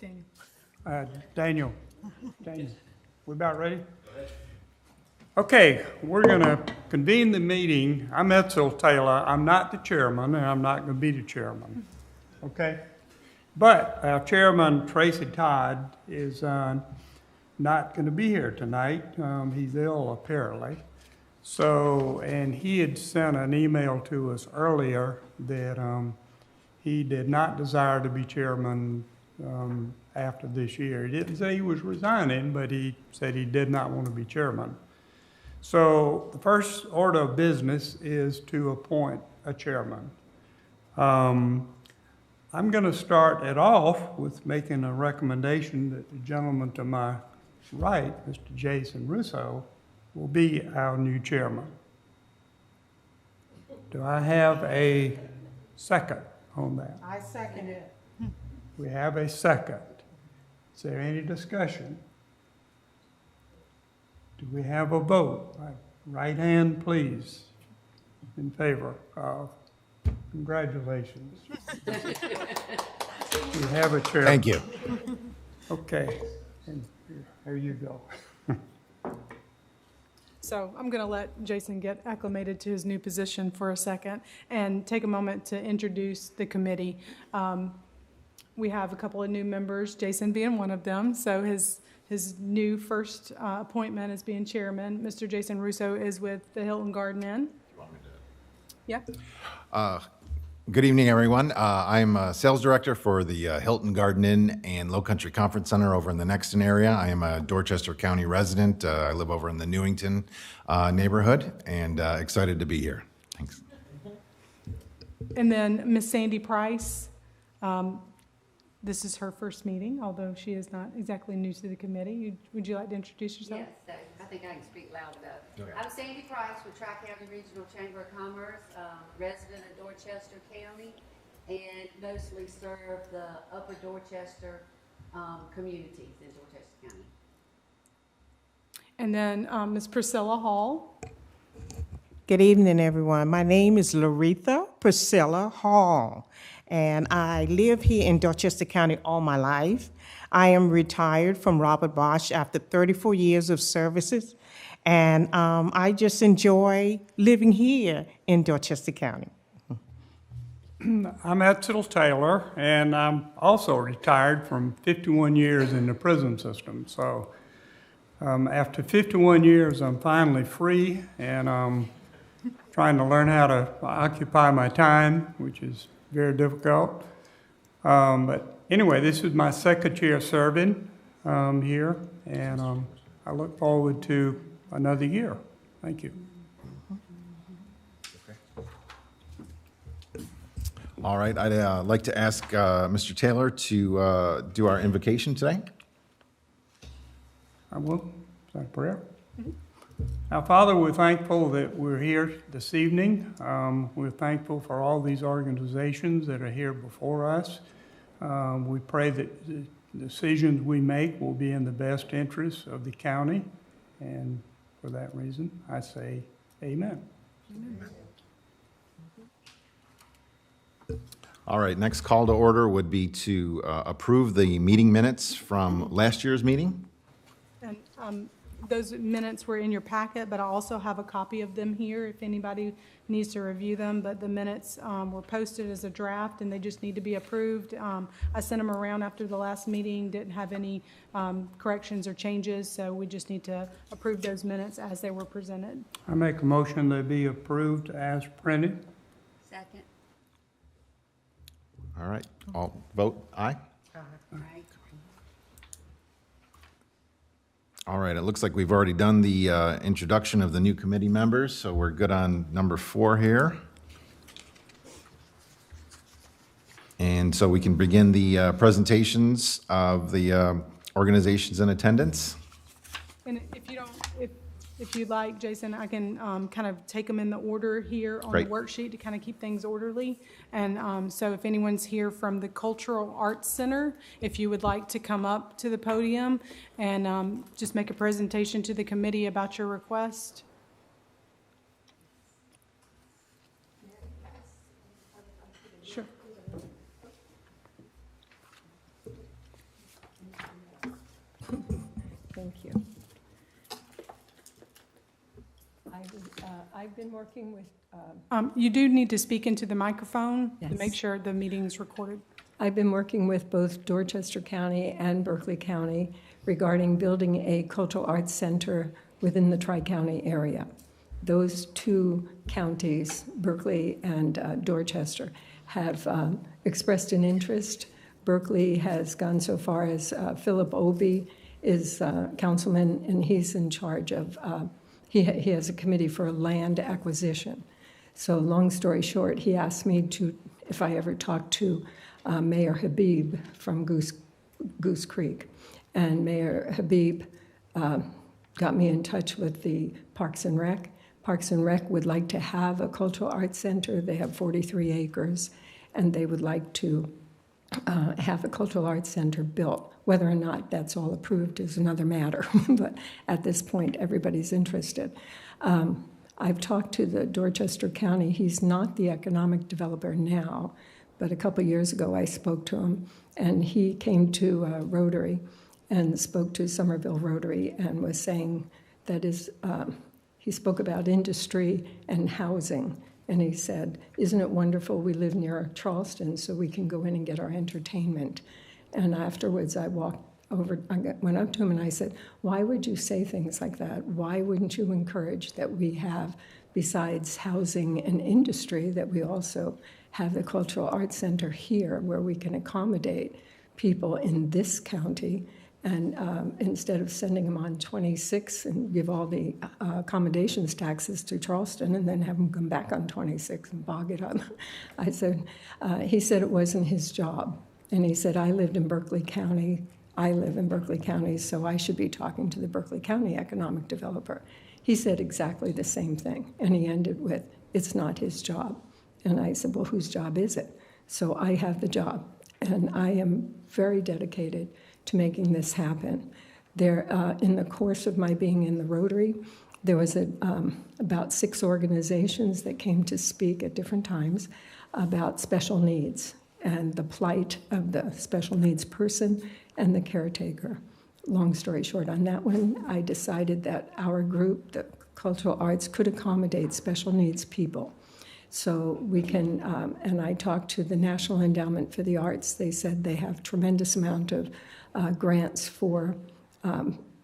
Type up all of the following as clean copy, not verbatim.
Daniel. Daniel, we about ready? Okay, we're going to convene the meeting. I'm Edsel Taylor. I'm not the chairman, and I'm not going to be the chairman. Okay? But our chairman, Tracy Todd, is not going to be here tonight. He's ill, apparently. So, and he had sent an email to us earlier that he did not desire to be chairman after this year. He didn't say he was resigning, but he said he did not want to be chairman. So the first order of business is to appoint a chairman. I'm going to start it off with making a recommendation that the gentleman to my right, Mr. Jason Russo, will be our new chairman. Do I have a second on that? I second it. We have a second. Is there any discussion? Do we have a vote? Right hand, please, in favor of. Congratulations. We have a chairman. Thank you. Okay, and here you go. So I'm going to let Jason get acclimated to his new position for a second and take a moment to introduce the committee. We have a couple of new members, Jason being one of them. So his new first appointment as being chairman. Mr. Jason Russo is with the Hilton Garden Inn. You want me to? Yeah. Good evening, everyone. I'm a sales director for the Hilton Garden Inn and Low Country Conference Center over in the Nexton area. I am a Dorchester County resident. I live over in the Newington neighborhood, and excited to be here. Thanks. And then Miss Sandy Price. This is her first meeting, although she is not exactly new to the committee. Would you like to introduce yourself? Yes, I think I can speak loud enough. Okay. I'm Sandy Price with Tri-County Regional Chamber of Commerce, resident of Dorchester County, and mostly serve the upper Dorchester communities in Dorchester County. And then Ms. Priscilla Hall. Good evening, everyone. My name is Laretha Priscilla Hall, and I live here in Dorchester County all my life. I am retired from Robert Bosch after 34 years of services, and I just enjoy living here in Dorchester County. I'm Edsel Taylor, and I'm also retired from 51 years in the prison system. So after 51 years, I'm finally free, and trying to learn how to occupy my time, which is very difficult. But anyway, this is my second year serving here, and I look forward to another year. Thank you. All right, I'd like to ask Mr. Taylor to do our invocation today. I will. Is that a prayer? Mm-hmm. Our Father, we're thankful that we're here this evening. We're thankful for all these organizations that are here before us. We pray that the decisions we make will be in the best interest of the county. And for that reason, I say amen. Amen. All right, next call to order would be to approve the meeting minutes from last year's meeting. And those minutes were in your packet, but I also have a copy of them here if anybody needs to review them. But the minutes were posted as a draft, and they just need to be approved. I sent them around after the last meeting, didn't have any corrections or changes, so we just need to approve those minutes as they were presented. I make a motion they be approved as printed. Second. All right, all vote aye. Right. All right, it looks like we've already done the introduction of the new committee members, so we're good on number 4 here. And so we can begin the presentations of the organizations in attendance. And if you don't, if you'd like, Jason, I can kind of take them in the order here on Great. the worksheet to kind of keep things orderly. And so if anyone's here from the Cultural Arts Center, if you would like to come up to the podium and just make a presentation to the committee about your request. Sure. Thank you. I've been working with, You do need to speak into the microphone to Yes. make sure the meeting is recorded. I've been working with both Dorchester County and Berkeley County regarding building a cultural arts center within the Tri-County area. Those two counties, Berkeley and Dorchester, have expressed an interest. Berkeley has gone so far as Philip Obey is councilman, and he's in charge of, he has a committee for land acquisition. So long story short, he asked me to, if I ever talked to Mayor Habib from Goose Creek. And Mayor Habib got me in touch with the Parks and Rec. Parks and Rec would like to have a cultural arts center. They have 43 acres, and they would like to have a cultural arts center built. Whether or not that's all approved is another matter, but at this point, everybody's interested. I've talked to the Dorchester County. He's not the economic developer now, but a couple years ago I spoke to him, and he came to Rotary and spoke to Somerville Rotary and was saying that he spoke about industry and housing. And he said, isn't it wonderful we live near Charleston so we can go in and get our entertainment? And afterwards I went up to him and I said, why would you say things like that? Why wouldn't you encourage that we have, besides housing and industry, that we also have the Cultural Arts Center here where we can accommodate people in this county, and instead of sending them on 26 and give all the accommodations taxes to Charleston and then have them come back on 26 and bog it up. I said, he said it wasn't his job. And he said, I live in Berkeley County, so I should be talking to the Berkeley County economic developer. He said exactly the same thing. And he ended with, it's not his job. And I said, well, whose job is it? So I have the job. And I am very dedicated to making this happen. There, in the course of my being in the Rotary, there was about 6 organizations that came to speak at different times about special needs and the plight of the special needs person and the caretaker. Long story short, on that one, I decided that our group, the cultural arts, could accommodate special needs people. So we can, and I talked to the National Endowment for the Arts. They said they have tremendous amount of grants for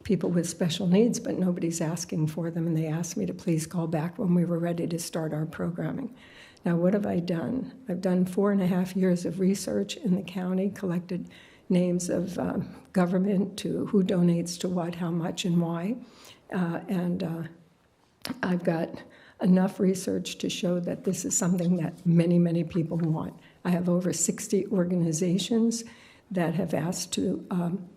people with special needs, but nobody's asking for them, and they asked me to please call back when we were ready to start our programming. Now, what have I done? I've done 4.5 years of research in the county, collected names of government to who donates to what, how much, and why, and I've got enough research to show that this is something that many, many people want. I have over 60 organizations that have asked to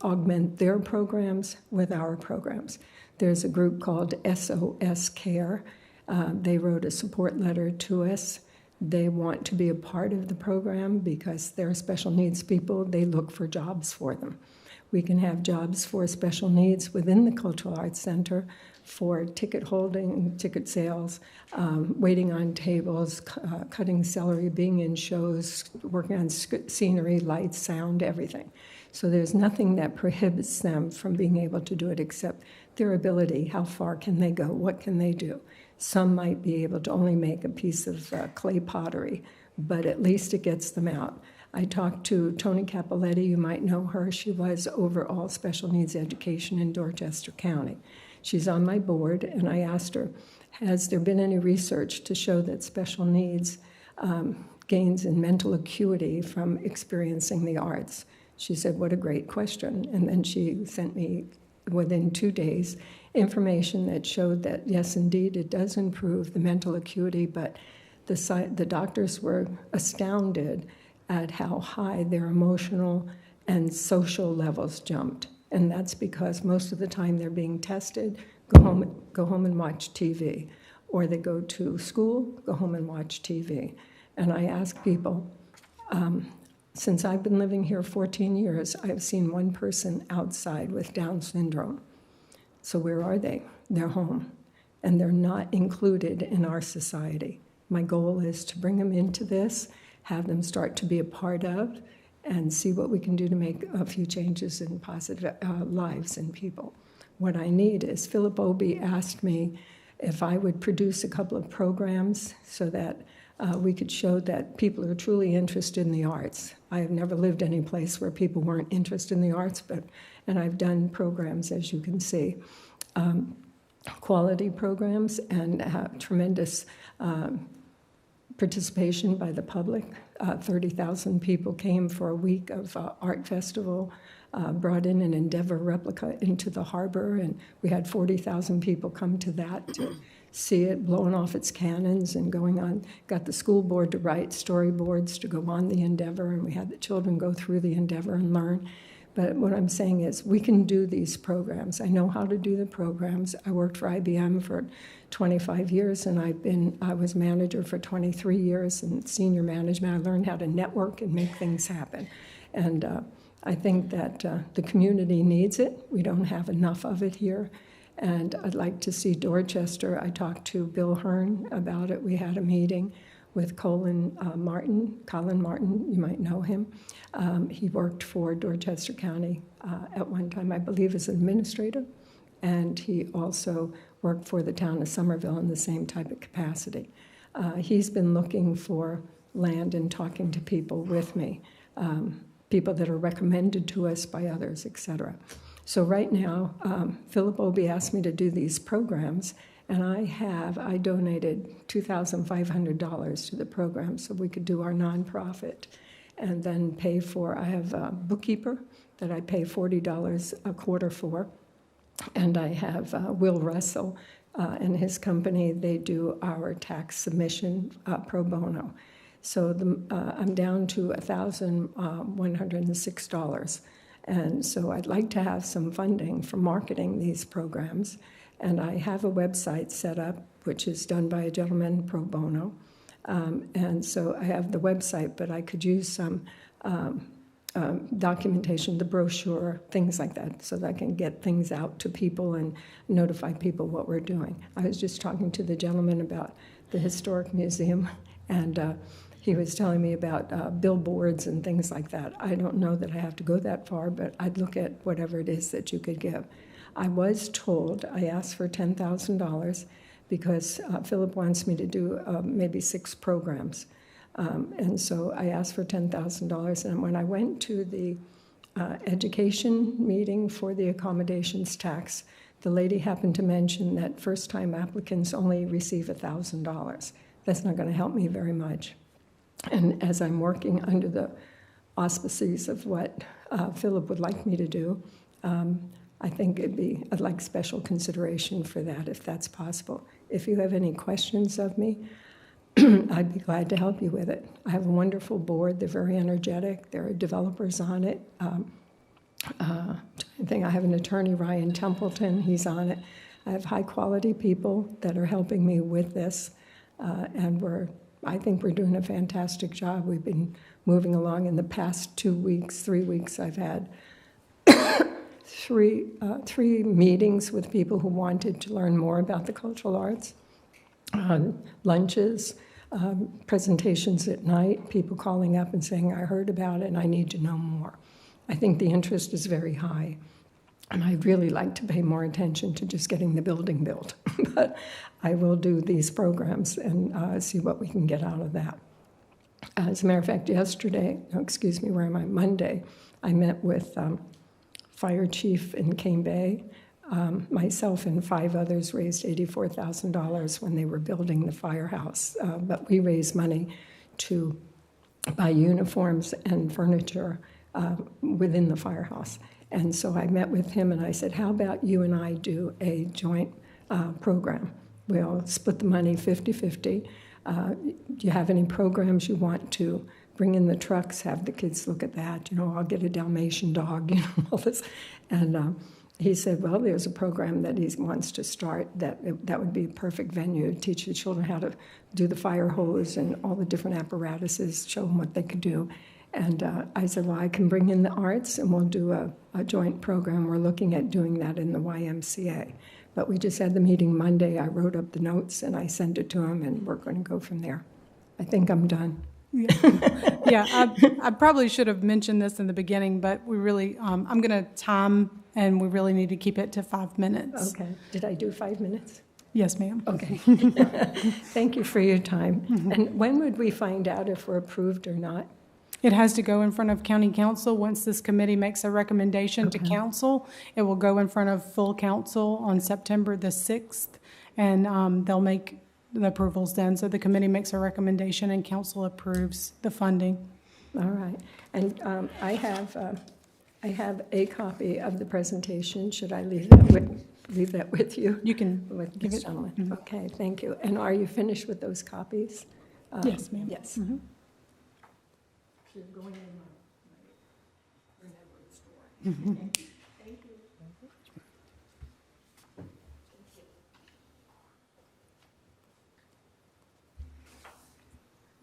augment their programs with our programs. There's a group called SOS Care. They wrote a support letter to us. They want to be a part of the program because they're special needs people. They look for jobs for them. We can have jobs for special needs within the Cultural Arts Center for ticket holding, ticket sales, waiting on tables, cutting celery, being in shows, working on scenery, lights, sound, everything. So there's nothing that prohibits them from being able to do it except their ability. How far can they go? What can they do? Some might be able to only make a piece of clay pottery, but at least it gets them out. I talked to Toni Capoletti, you might know her. She was over all special needs education in Dorchester County. She's on my board, and I asked her, has there been any research to show that special needs gains in mental acuity from experiencing the arts? She said, what a great question. And then she sent me, within 2 days, information that showed that, yes, indeed, it does improve the mental acuity, but the doctors were astounded at how high their emotional and social levels jumped. And that's because most of the time they're being tested, go home and watch TV. Or they go to school, go home and watch TV. And I ask people, since I've been living here 14 years, I've seen one person outside with Down syndrome. So where are they? They're home. And they're not included in our society. My goal is to bring them into this, have them start to be a part of, and see what we can do to make a few changes in positive lives in people. what I need is Philip Obie asked me if I would produce a couple of programs so that we could show that people are truly interested in the arts. I have never lived any place where people weren't interested in the arts, and I've done programs, as you can see, quality programs, and have tremendous participation by the public. 30,000 people came for a week of art festival, brought in an Endeavor replica into the harbor, and we had 40,000 people come to that to see it blowing off its cannons and going on. Got the school board to write storyboards to go on the Endeavor, and we had the children go through the Endeavor and learn. But what I'm saying is we can do these programs. I know how to do the programs. I worked for IBM for 25 years, and I was manager for 23 years in senior management. I learned how to network and make things happen. And I think that the community needs it. We don't have enough of it here. And I'd like to see Dorchester. I talked to Bill Hearn about it. We had a meeting with Colin Martin, you might know him. He worked for Dorchester County at one time, I believe, as an administrator, and he also worked for the town of Somerville in the same type of capacity. He's been looking for land and talking to people with me, people that are recommended to us by others, et cetera. So right now, Philip Obie asked me to do these programs, and I donated $2,500 to the program so we could do our nonprofit and then pay for, I have a bookkeeper that I pay $40 a quarter for, and I have Will Russell and his company, they do our tax submission pro bono. So I'm down to $1,106. And so I'd like to have some funding for marketing these programs. And I have a website set up, which is done by a gentleman pro bono. And so I have the website, but I could use some documentation, the brochure, things like that, so that I can get things out to people and notify people what we're doing. I was just talking to the gentleman about the Historic Museum, and he was telling me about billboards and things like that. I don't know that I have to go that far, but I'd look at whatever it is that you could give. I was told, I asked for $10,000 because Philip wants me to do maybe 6 programs. And so I asked for $10,000. And when I went to the education meeting for the accommodations tax, the lady happened to mention that first-time applicants only receive $1,000. That's not going to help me very much. And as I'm working under the auspices of what Philip would like me to do, I think I'd like special consideration for that, if that's possible. If you have any questions of me, I'd be glad to help you with it. I have a wonderful board. They're very energetic. There are developers on it. I have an attorney, Ryan Templeton. He's on it. I have high-quality people that are helping me with this, and I think we're doing a fantastic job. We've been moving along. In the past 3 weeks, I've had three meetings with people who wanted to learn more about the cultural arts, lunches, presentations at night, people calling up and saying, I heard about it and I need to know more. I think the interest is very high. And I'd really like to pay more attention to just getting the building built. But I will do these programs and see what we can get out of that. As a matter of fact, Monday, I met with Fire Chief in Cane Bay. Myself and 5 others raised $84,000 when they were building the firehouse. But we raised money to buy uniforms and furniture within the firehouse. And so I met with him and I said, how about you and I do a joint program? We'll split the money 50-50. Do you have any programs you want to bring in the trucks, have the kids look at that? I'll get a Dalmatian dog, all this. And he said, well, there's a program that he wants to start that would be a perfect venue to teach the children how to do the fire hose and all the different apparatuses, show them what they could do. And I said, well, I can bring in the arts and we'll do a joint program. We're looking at doing that in the Ymca. But we just had the meeting Monday. I wrote up the notes and I sent it to him, and we're going to go from there. I think I'm done. Yeah, I probably should have mentioned this in the beginning, but we really, I'm going to time and we really need to keep it to 5 minutes. Okay, did I do 5 minutes? Yes, ma'am. Okay. Thank you for your time. And when would we find out if we're approved or not? It has to go in front of county council. Once this committee makes a recommendation to council, it will go in front of full council on September the 6th, and they'll make the approvals then. So the committee makes a recommendation and council approves the funding. All right. And I have a copy of the presentation. Should I leave that with you? You can With give this it. gentleman? Okay, thank you. And are you finished with those copies? Yes, ma'am. Yes.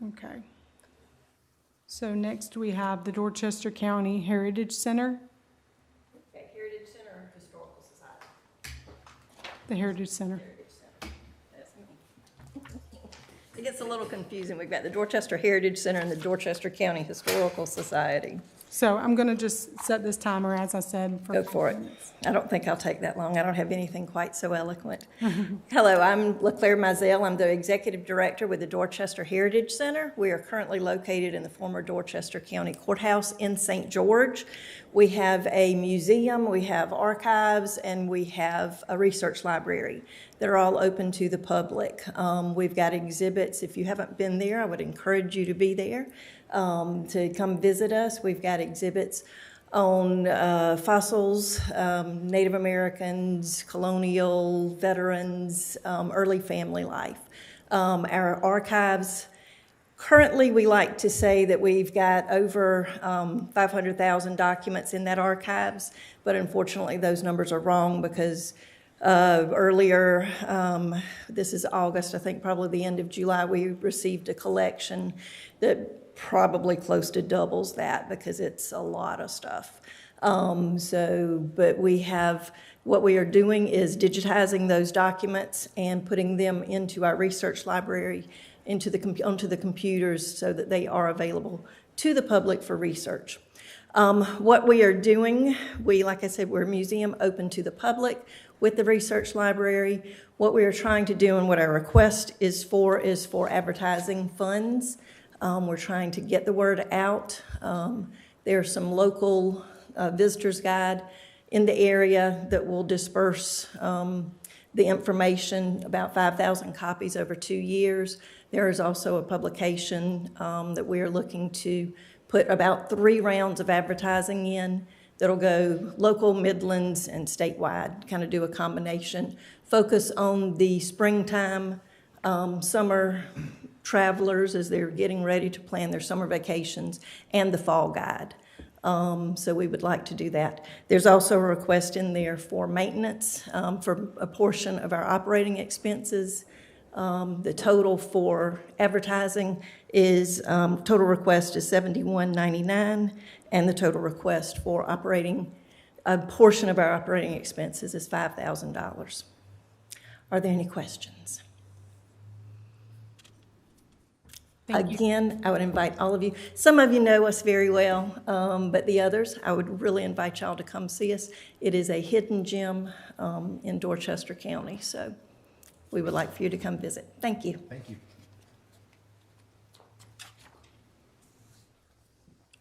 Okay. So next we have the Dorchester County Heritage Center. Heritage Center or Historical Society? The Heritage Center. Heritage Center. That's me. It gets a little confusing. We've got the Dorchester Heritage Center and the Dorchester County Historical Society. So I'm going to just set this timer, as I said, for Go for 5 it. minutes. I don't think I'll take that long. I don't have anything quite so eloquent. Hello, I'm LaClaire Mizell. I'm the Executive Director with the Dorchester Heritage Center. We are currently located in the former Dorchester County Courthouse in St. George. We have a museum, we have archives, and we have a research library. They're all open to the public. We've got exhibits. If you haven't been there, I would encourage you to be there, to come visit us. We've got exhibits on fossils, Native Americans, colonial veterans, early family life. Our archives, currently we like to say that we've got over 500,000 documents in that archives, but unfortunately those numbers are wrong because earlier, this is August, I think probably the end of July, we received a collection that probably close to doubles that because it's a lot of stuff. But what we are doing is digitizing those documents and putting them into our research library, onto the computers so that they are available to the public for research. What we are doing, like I said, we're a museum open to the public with the research library. What we are trying to do and what our request is for advertising funds. We're trying to get the word out. There's some local visitors guide in the area that will disperse the information, about 5,000 copies over 2 years. There is also a publication that we are looking to put about 3 rounds of advertising in that'll go local, Midlands, and statewide, kind of do a combination. Focus on the springtime, summer travelers as they're getting ready to plan their summer vacations, and the fall guide. So we would like to do that. There's also a request in there for maintenance for a portion of our operating expenses. The total for advertising is, total request is $71.99, and the total request for a portion of our operating expenses is $5,000. Are there any questions? Again, I would invite all of you. Some of you know us very well, but the others, I would really invite y'all to come see us. It is a hidden gem in Dorchester County, so we would like for you to come visit. Thank you. Thank you.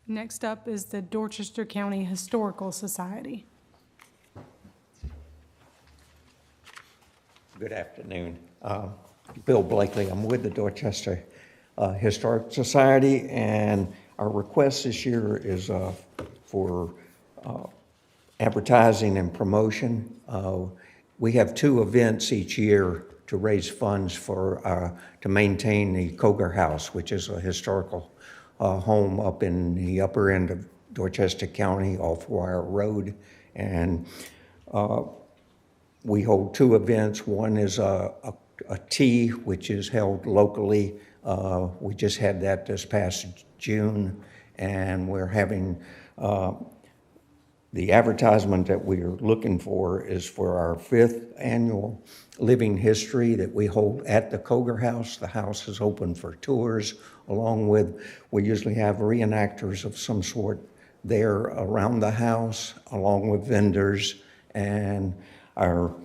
Next up is the Dorchester County Historical Society. Good afternoon. Bill Blakely. I'm with the Dorchester Historic Society, and our request this year is for advertising and promotion. We have 2 events each year to raise funds for to maintain the Cogar House, which is a historical home up in the upper end of Dorchester County off Wire Road. And we hold 2 events. One is a tea, which is held locally. We just had that this past June, and we're having the advertisement that we're looking for is for our 5th annual Living History that we hold at the Cogar House. The house is open for tours, along with, we usually have reenactors of some sort there around the house, along with vendors. And our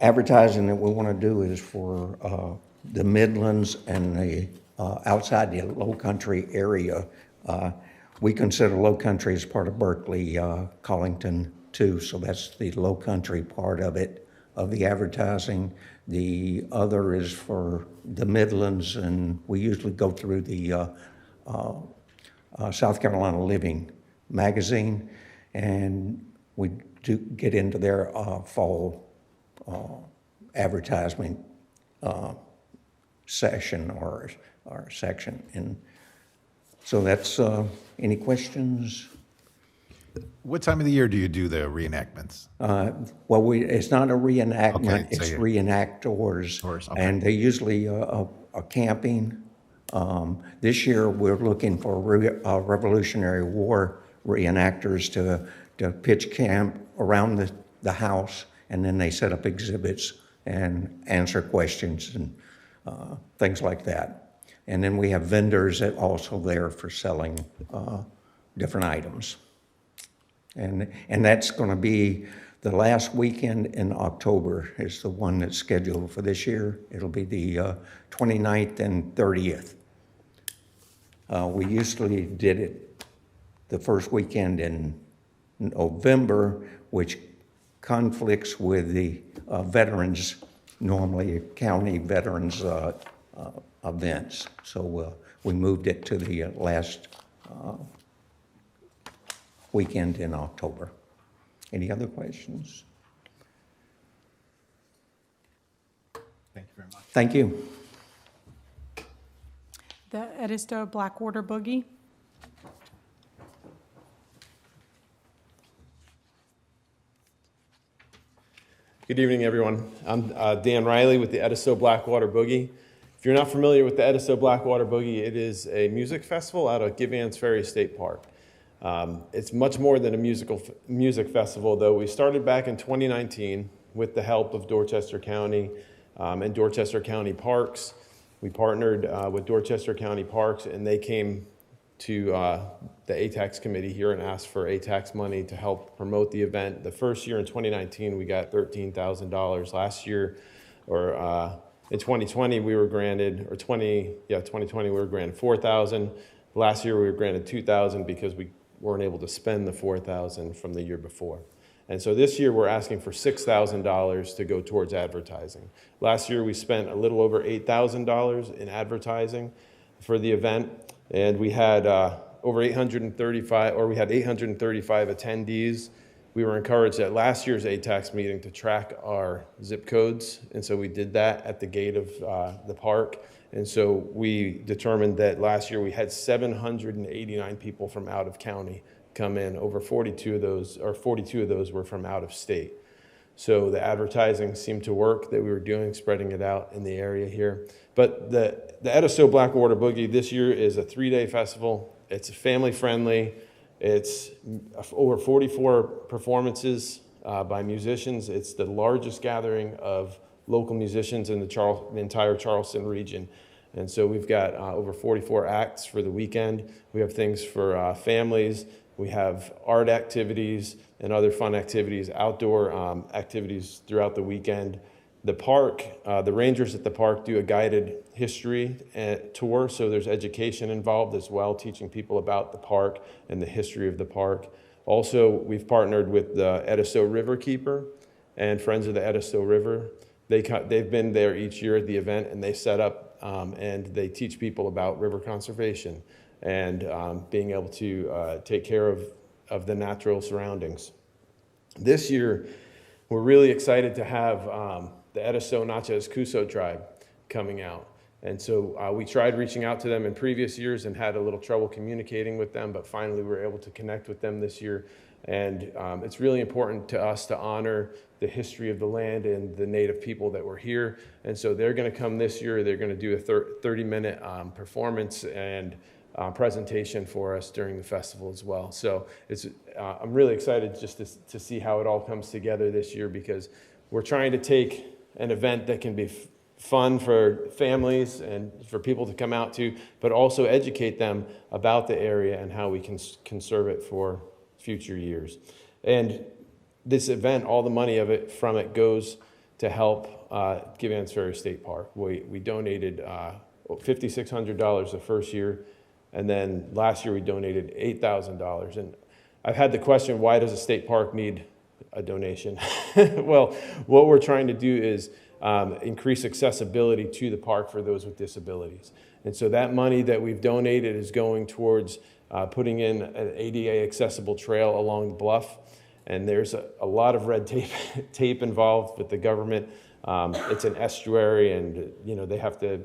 advertising that we want to do is for the Midlands and the outside the Low Country area. We consider Low Country as part of Berkeley, Collington too, so that's the Low Country part of it, of the advertising. The other is for the Midlands, and we usually go through the South Carolina Living magazine, and we do get into their fall advertisement session or section. And so that's, any questions? What time of the year do you do the reenactments? Well, it's not a reenactment, Okay, so it's you- reenactors. Okay. And they usually are camping. This year, we're looking for Revolutionary War reenactors to pitch camp around the house, and then they set up exhibits and answer questions and things like that. And then we have vendors that also there for selling different items. And that's going to be the last weekend in October is the one that's scheduled for this year. It'll be the 29th and 30th. We usually did it the first weekend in November, which conflicts with the veterans, normally county veterans events. So we moved it to the last weekend in October. Any other questions? Thank you very much. Thank you. The Edisto Blackwater Boogie. Good evening, everyone. I'm Dan Riley with the Edisto Blackwater Boogie. If you're not familiar with the Edisto Blackwater Boogie, it is a music festival out of Giveon's Ferry State Park. It's much more than a music festival, though. We started back in 2019 with the help of Dorchester County and Dorchester County Parks. We partnered with Dorchester County Parks, and they came to the ATAX committee here and asked for ATAX money to help promote the event. The first year in 2019, we got $13,000. Last year, in 2020, we were granted, 2020, we were granted $4,000. Last year, we were granted $2,000 because we weren't able to spend the $4,000 from the year before. And so this year, we're asking for $6,000 to go towards advertising. Last year, we spent a little over $8,000 in advertising for the event, and we had over 835 attendees. We were encouraged at last year's ATAX meeting to track our zip codes, and so we did that at the gate of the park. And so we determined that last year we had 789 people from out of county come in. Over 42 of those were from out of state. So the advertising seemed to work that we were doing, spreading it out in the area here. But the Edisto Blackwater Boogie this year is a 3-day festival. It's family friendly. It's over 44 performances by musicians. It's the largest gathering of local musicians in the entire Charleston region. And so we've got over 44 acts for the weekend. We have things for families. We have art activities and other fun activities, outdoor activities throughout the weekend. The park, the rangers at the park do a guided history tour, so there's education involved as well, teaching people about the park and the history of the park. Also, we've partnered with the Edisto River Keeper and Friends of the Edisto River. They've been there each year at the event, and they set up and they teach people about river conservation and being able to take care of the natural surroundings. This year, we're really excited to have the Edisto Natchez Cusco tribe coming out. And so we tried reaching out to them in previous years and had a little trouble communicating with them, but finally we were able to connect with them this year. And it's really important to us to honor the history of the land and the native people that were here. And so they're going to come this year. They're going to do a 30-minute performance and presentation for us during the festival as well. So I'm really excited just to see how it all comes together this year, because we're trying to take an event that can be fun for families and for people to come out to, but also educate them about the area and how we can conserve it for future years. And this event, all the money of it from it goes to help Give Ann's Ferry State Park. We donated $5,600 the first year, and then last year we donated $8,000. And I've had the question, why does a state park need a donation? Well, what we're trying to do is increase accessibility to the park for those with disabilities. And so that money that we've donated is going towards putting in an ADA accessible trail along the bluff. And there's a lot of red tape involved with the government. It's an estuary, and they have to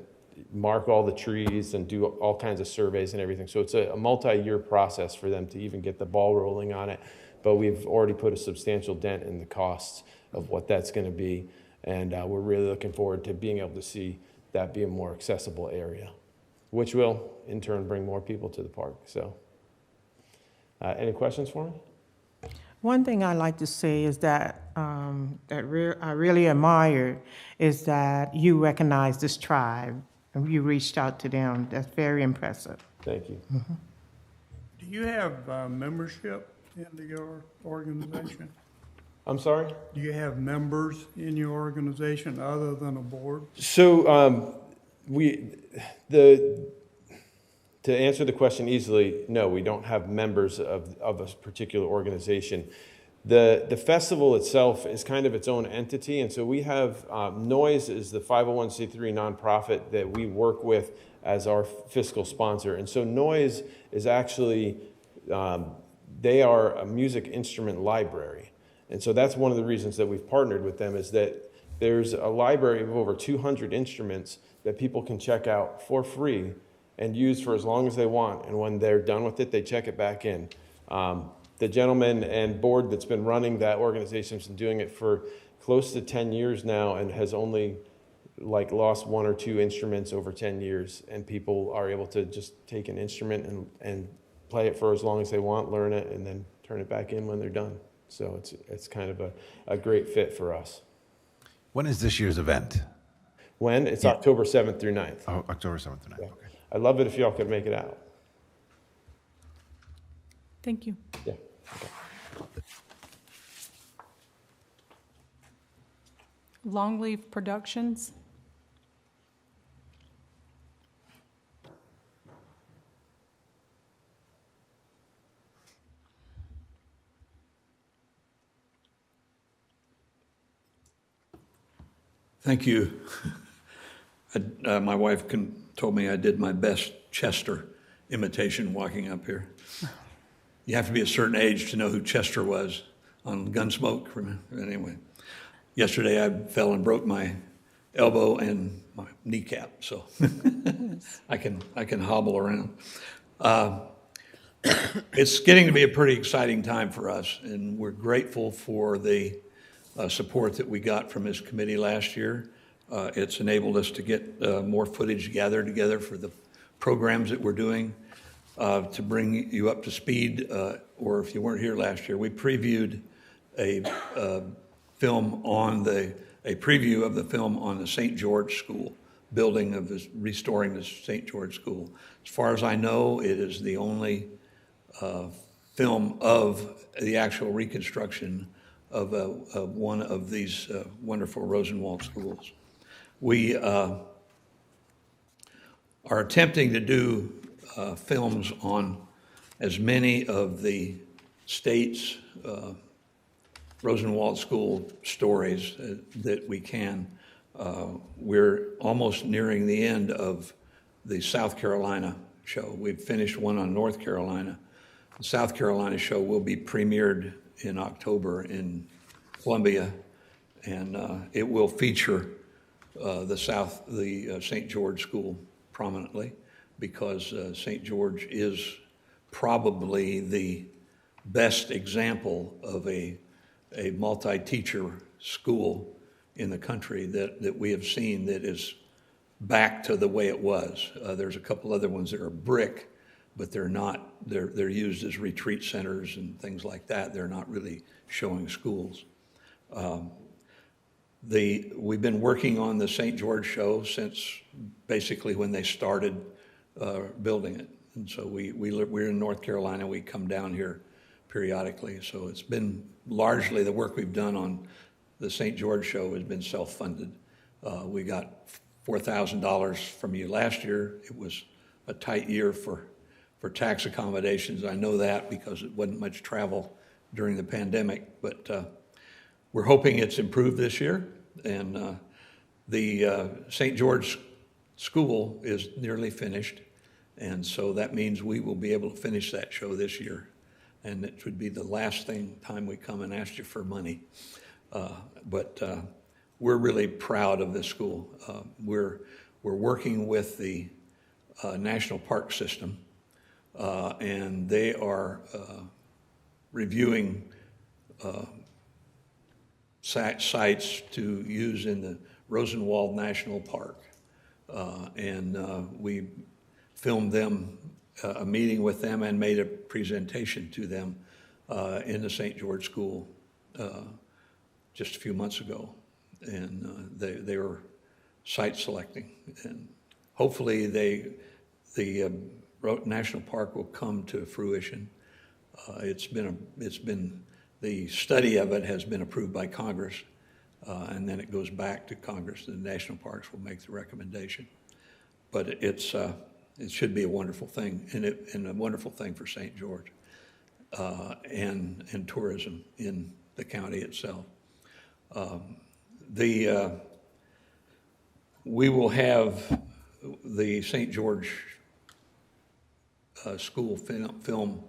mark all the trees and do all kinds of surveys and everything. So it's a multi-year process for them to even get the ball rolling on it. But we've already put a substantial dent in the costs of what that's going to be. And we're really looking forward to being able to see that be a more accessible area, which will, in turn, bring more people to the park. So, any questions for me? One thing I like to say is that I really admire is that you recognize this tribe and you reached out to them. That's very impressive. Thank you. Mm-hmm. Do you have membership into your organization? I'm sorry? Do you have members in your organization other than a board? So to answer the question easily, no, we don't have members of a particular organization. The festival itself is kind of its own entity, and so we have Noise is the 501c3 nonprofit that we work with as our fiscal sponsor. And so Noise is actually, they are a music instrument library. And so that's one of the reasons that we've partnered with them, is that there's a library of over 200 instruments that people can check out for free and use for as long as they want. And when they're done with it, they check it back in. The gentleman and board that's been running that organization has been doing it for close to 10 years now and has only lost one or two instruments over 10 years. And people are able to just take an instrument and play it for as long as they want, learn it, and then turn it back in when they're done. So it's kind of a great fit for us. When is this year's event? When? It's October 7th through 9th. Oh, October 7th through 9th. Yeah. Okay. I'd love it if y'all could make it out. Thank you. Yeah. Okay. Longleaf Productions. Thank you. My wife told me I did my best Chester imitation walking up here. You have to be a certain age to know who Chester was on Gunsmoke. Anyway, yesterday I fell and broke my elbow and my kneecap, so I can hobble around. It's getting to be a pretty exciting time for us, and we're grateful for the support that we got from this committee last year. It's enabled us to get more footage gathered together for the programs that we're doing. To bring you up to speed, or if you weren't here last year, we previewed a preview of the film on the St. George School, restoring the St. George School. As far as I know, it is the only film of the actual reconstruction of one of these wonderful Rosenwald schools. We are attempting to do films on as many of the state's Rosenwald School stories that we can. We're almost nearing the end of the South Carolina show. We've finished one on North Carolina. The South Carolina show will be premiered in October in Columbia, and it will feature the St. George School prominently, because St. George is probably the best example of a multi-teacher school in the country that we have seen that is back to the way it was. There's a couple other ones that are brick, but they're not. They're used as retreat centers and things like that. They're not really showing schools. We've been working on the St. George show since basically when they started building it. And so we're in North Carolina. We come down here periodically. So it's been largely the work we've done on the St. George show has been self-funded. We got $4,000 from you last year. It was a tight year for tax accommodations. I know that because it wasn't much travel during the pandemic, but we're hoping it's improved this year. And the St. George School is nearly finished. And so that means we will be able to finish that show this year. And it would be the last time we come and ask you for money. But we're really proud of this school. We're working with the National Park System, and they are reviewing sites to use in the Rosenwald National Park. And we filmed them, a meeting with them, and made a presentation to them in the St. George School just a few months ago. And they were site selecting. And hopefully the National Park will come to fruition. The study of it has been approved by Congress, and then it goes back to Congress. The national parks will make the recommendation. But it should be a wonderful thing, and a wonderful thing for St. George and tourism in the county itself. We will have the St. George school film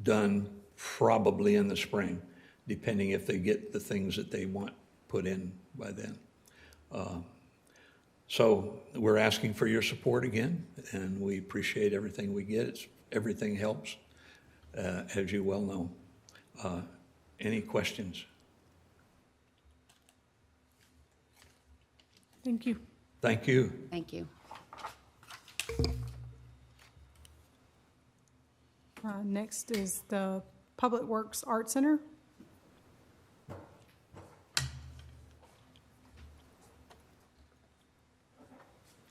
done probably in the spring, depending if they get the things that they want put in by then. So we're asking for your support again, and we appreciate everything we get. Everything helps, as you well know. Any questions? Thank you. Thank you. Thank you. Next is the Public Works Art Center.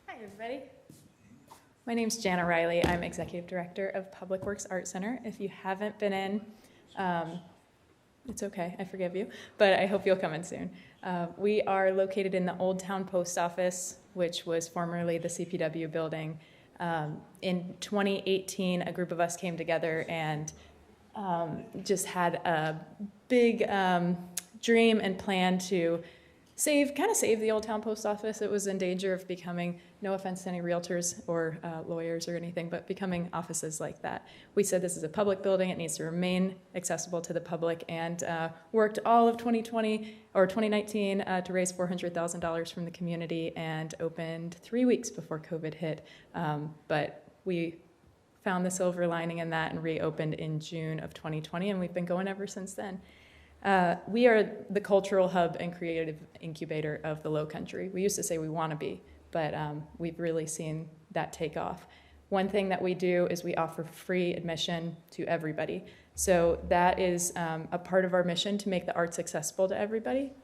Hi, everybody. My name's Jana Riley. I'm Executive Director of Public Works Art Center. If you haven't been in, it's okay, I forgive you, but I hope you'll come in soon. We are located in the Old Town Post Office, which was formerly the CPW building. In 2018, a group of us came together and just had a big dream and plan to save the Old Town Post Office. It was in danger of becoming, no offense to any realtors or lawyers or anything, but becoming offices like that. We said this is a public building, it needs to remain accessible to the public, and worked all of 2019 to raise $400,000 from the community, and opened 3 weeks before COVID hit. But we found the silver lining in that and reopened in June of 2020, and we've been going ever since then. We are the cultural hub and creative incubator of the Low Country. We used to say we want to be, but we've really seen that take off. One thing that we do is we offer free admission to everybody. So that is a part of our mission to make the arts accessible to everybody.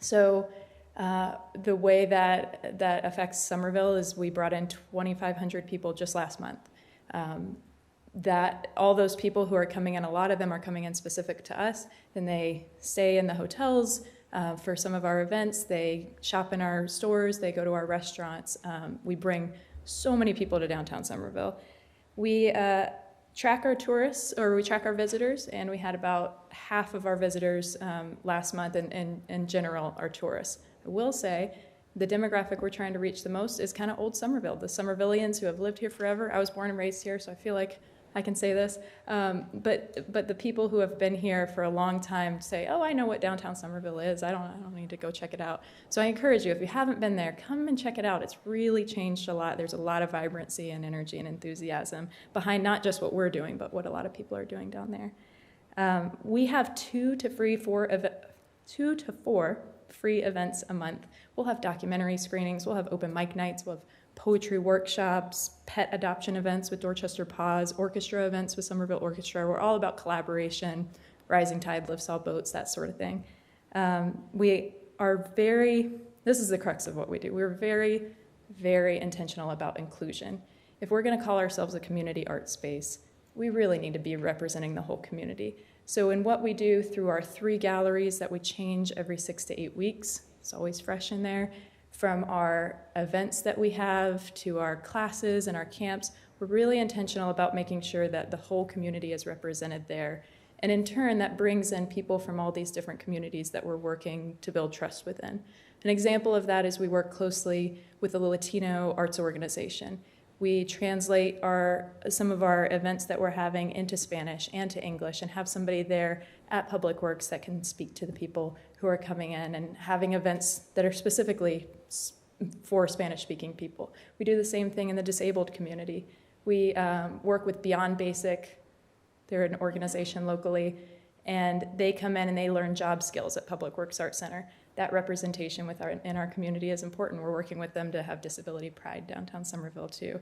So the way that affects Summerville is we brought in 2,500 people just last month. That all those people who are coming in, a lot of them are coming in specific to us, then they stay in the hotels for some of our events, they shop in our stores, they go to our restaurants. We bring so many people to downtown Somerville. We track our tourists, or we track our visitors, and we had about half of our visitors last month, and in general are tourists. I will say the demographic we're trying to reach the most is kind of old Somerville, the Somervillians who have lived here forever. I was born and raised here, so I feel like I can say this, but the people who have been here for a long time say, oh, I know what downtown Somerville is. I don't need to go check it out. So I encourage you, if you haven't been there, come and check it out. It's really changed a lot. There's a lot of vibrancy and energy and enthusiasm behind not just what we're doing, but what a lot of people are doing down there. We have 2 to 4 free events a month. We'll have documentary screenings. We'll have open mic nights. We'll have poetry workshops, pet adoption events with Dorchester Paws, orchestra events with Summerville Orchestra. We're all about collaboration, rising tide lifts all boats, that sort of thing. We are very, this is the crux of what we do. We're very, very intentional about inclusion. If we're going to call ourselves a community art space, we really need to be representing the whole community. So in what we do through our 3 galleries that we change every 6 to 8 weeks, it's always fresh in there, from our events that we have to our classes and our camps, we're really intentional about making sure that the whole community is represented there. And in turn, that brings in people from all these different communities that we're working to build trust within. An example of that is we work closely with a Latino arts organization. We translate some of our events that we're having into Spanish and to English and have somebody there at Public Works that can speak to the people who are coming in and having events that are specifically for Spanish-speaking people. We do the same thing in the disabled community. We work with Beyond Basic. They're an organization locally, and they come in and they learn job skills at Public Works Art Center. That representation in our community is important. We're working with them to have disability pride downtown Somerville too.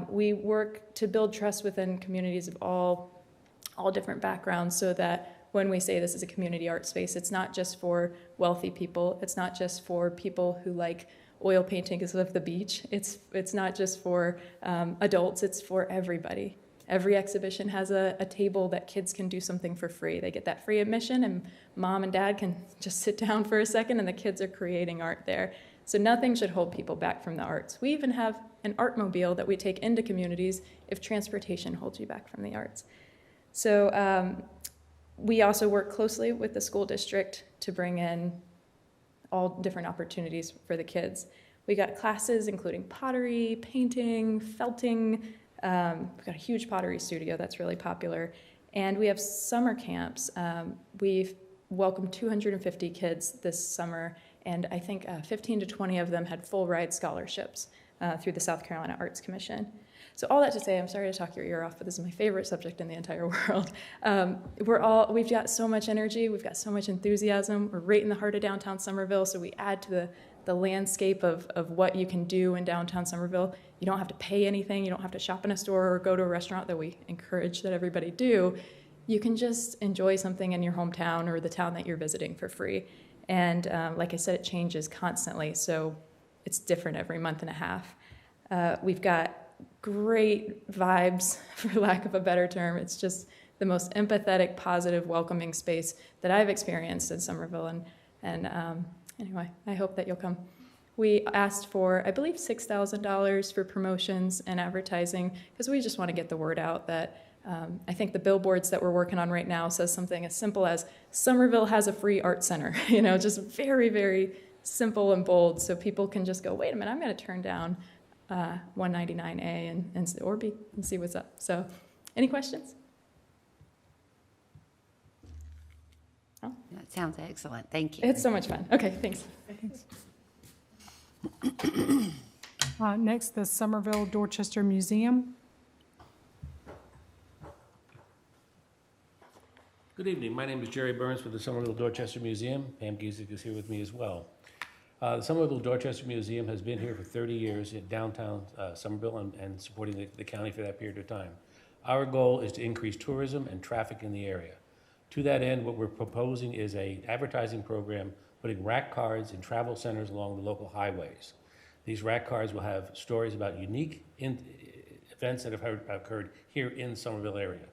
We work to build trust within communities of all different backgrounds so that when we say this is a community art space, it's not just for wealthy people. It's not just for people who like oil paintings of the beach. It's not just for adults, it's for everybody. Every exhibition has a table that kids can do something for free. They get that free admission and mom and dad can just sit down for a second and the kids are creating art there. So nothing should hold people back from the arts. We even have an artmobile that we take into communities if transportation holds you back from the arts. So we also work closely with the school district to bring in all different opportunities for the kids. We got classes including pottery, painting, felting. We've got a huge pottery studio that's really popular. And we have summer camps. We've welcomed 250 kids this summer, and I think 15 to 20 of them had full ride scholarships through the South Carolina Arts Commission. So all that to say, I'm sorry to talk your ear off, but this is my favorite subject in the entire world. We've got so much energy, we've got so much enthusiasm. We're right in the heart of downtown Somerville, so we add to the landscape of what you can do in downtown Somerville. You don't have to pay anything, you don't have to shop in a store or go to a restaurant that we encourage that everybody do. You can just enjoy something in your hometown or the town that you're visiting for free. And like I said, it changes constantly, so it's different every month and a half. We've got great vibes, for lack of a better term. It's just the most empathetic, positive, welcoming space that I've experienced in Somerville. And anyway, I hope that you'll come. We asked for, I believe, $6,000 for promotions and advertising because we just want to get the word out that I think the billboards that we're working on right now says something as simple as Somerville has a free art center, just very, very simple and bold so people can just go, wait a minute, I'm going to turn down 199A or B and see what's up. So any questions? Oh. That sounds excellent. Thank you. It's so much fun. Okay, thanks. Next, the Somerville Dorchester Museum. Good evening. My name is Jerry Burns with the Somerville Dorchester Museum. Pam Giesick is here with me as well. The Somerville Dorchester Museum has been here for 30 years in downtown Somerville and supporting the county for that period of time. Our goal is to increase tourism and traffic in the area. To that end, what we're proposing is an advertising program putting rack cards in travel centers along the local highways. These rack cards will have stories about unique events that have occurred here in the Somerville area.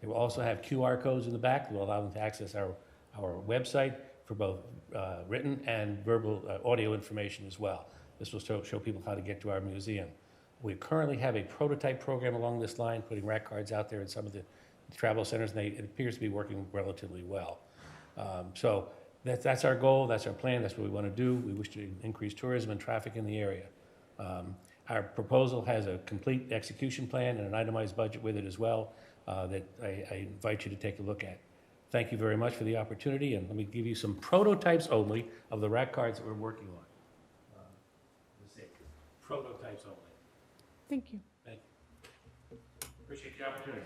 They will also have QR codes in the back that will allow them to access our website for both written and verbal audio information as well. This will show people how to get to our museum. We currently have a prototype program along this line, putting rack cards out there in some of the travel centers, and it appears to be working relatively well. So that's our goal, that's our plan, that's what we want to do. We wish to increase tourism and traffic in the area. Our proposal has a complete execution plan and an itemized budget with it as well that I invite you to take a look at. Thank you very much for the opportunity, and let me give you some prototypes only of the rack cards that we're working on. Let's see, prototypes only. Thank you. Thank you. Appreciate the opportunity.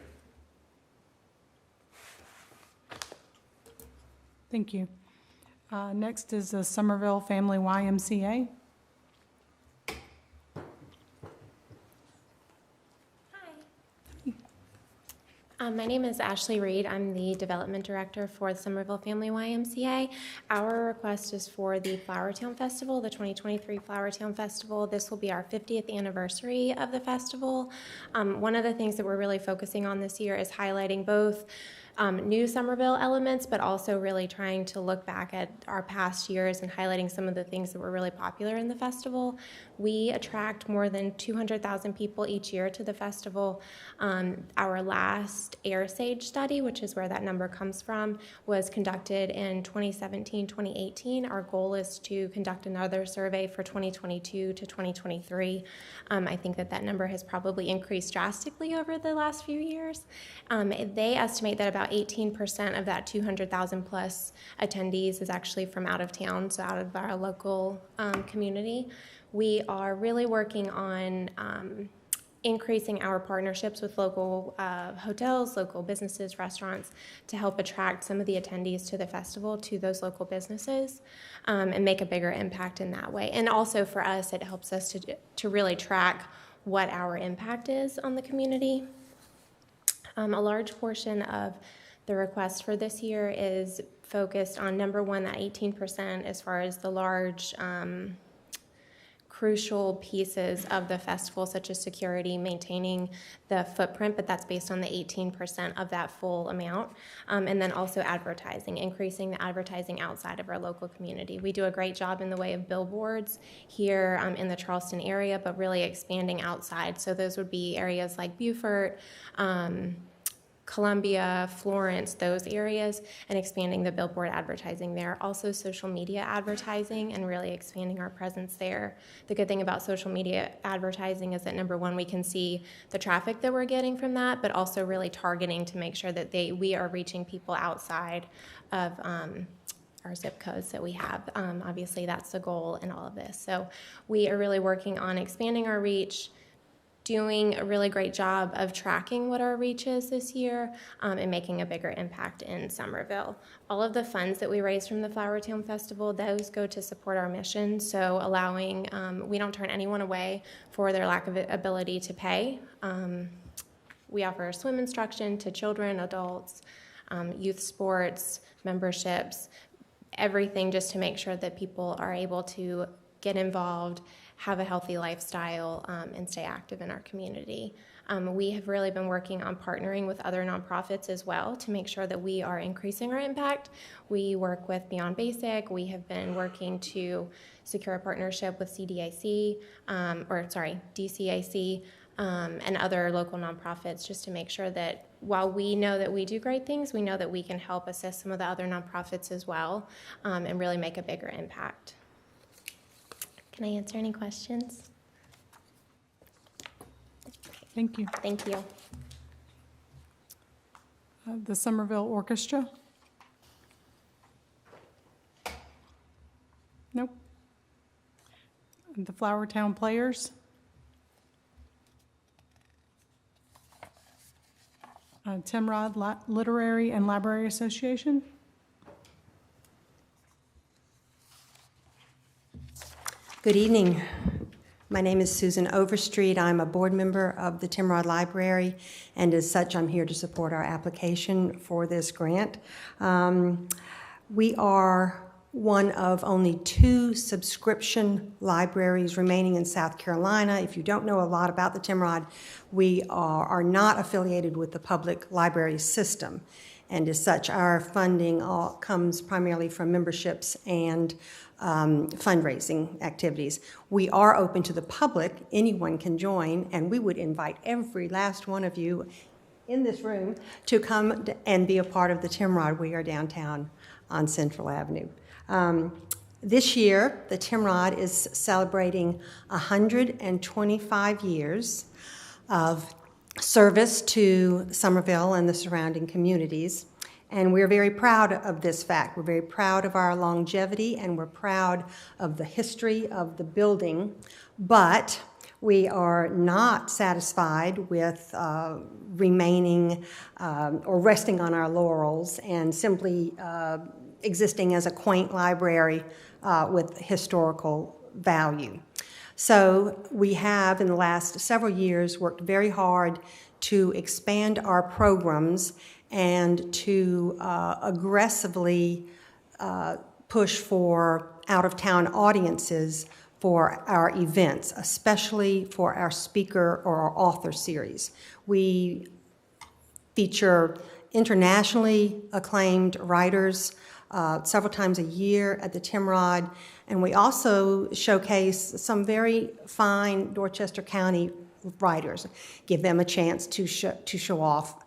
Thank you. Next is the Somerville Family YMCA. My name is Ashley Reed. I'm the Development Director for the Somerville Family YMCA. Our request is for the Flowertown Festival, the 2023 Flowertown Festival. This will be our 50th anniversary of the festival. One of the things that we're really focusing on this year is highlighting both new Somerville elements, but also really trying to look back at our past years and highlighting some of the things that were really popular in the festival. We attract more than 200,000 people each year to the festival. Our last Air Sage study, which is where that number comes from, was conducted in 2017-2018. Our goal is to conduct another survey for 2022 to 2023. I think that number has probably increased drastically over the last few years. They estimate that about 18% of that 200,000 plus attendees is actually from out of town, so out of our local community. We are really working on increasing our partnerships with local hotels, local businesses, restaurants, to help attract some of the attendees to the festival to those local businesses and make a bigger impact in that way. And also for us, it helps us to really track what our impact is on the community. A large portion of the request for this year is focused on, number one, that 18% as far as the large crucial pieces of the festival, such as security, maintaining the footprint, but that's based on the 18% of that full amount. And then also advertising, increasing the advertising outside of our local community. We do a great job in the way of billboards here in the Charleston area, but really expanding outside. So those would be areas like Beaufort, Columbia, Florence, those areas, and expanding the billboard advertising there. Also social media advertising and really expanding our presence there. The good thing about social media advertising is that, number one, we can see the traffic that we're getting from that, but also really targeting to make sure that we are reaching people outside of our zip codes that we have. Obviously, that's the goal in all of this. So we are really working on expanding our reach, doing a really great job of tracking what our reach is this year, and making a bigger impact in Somerville. All of the funds that we raise from the Flowertown Festival, those go to support our mission, so allowing, we don't turn anyone away for their lack of ability to pay. We offer swim instruction to children, adults, youth sports, memberships, everything just to make sure that people are able to get involved, have a healthy lifestyle, and stay active in our community. We have really been working on partnering with other nonprofits as well to make sure that we are increasing our impact. We work with Beyond Basic. We have been working to secure a partnership with DCAC, and other local nonprofits, just to make sure that while we know that we do great things, we know that we can help assist some of the other nonprofits as well, and really make a bigger impact. Can I answer any questions? Thank you. Thank you. The Somerville Orchestra? Nope. The Flowertown Players? Timrod Literary and Library Association? Good evening. My name is Susan Overstreet. I'm a board member of the Timrod Library, and as such, I'm here to support our application for this grant. We are one of only 2 subscription libraries remaining in South Carolina. If you don't know a lot about the Timrod, we are not affiliated with the public library system. And as such, our funding comes primarily from memberships and fundraising activities. We are open to the public. Anyone can join, and we would invite every last one of you in this room to come and be a part of the Timrod. We are downtown on Central Avenue. This year, the Timrod is celebrating 125 years of service to Somerville and the surrounding communities. And we're very proud of this fact. We're very proud of our longevity, and we're proud of the history of the building. But we are not satisfied with remaining or resting on our laurels and simply existing as a quaint library with historical value. So we have, in the last several years, worked very hard to expand our programs and to aggressively push for out-of-town audiences for our events, especially for our speaker or our author series. We feature internationally acclaimed writers several times a year at the Timrod, and we also showcase some very fine Dorchester County writers, give them a chance to show off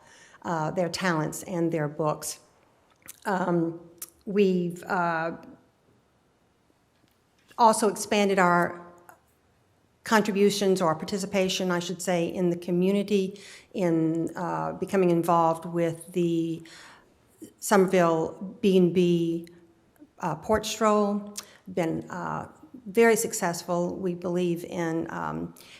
their talents and their books. We've also expanded our contributions or participation, I should say, in the community, in becoming involved with the Somerville B&B Port Stroll. Been very successful. We believe in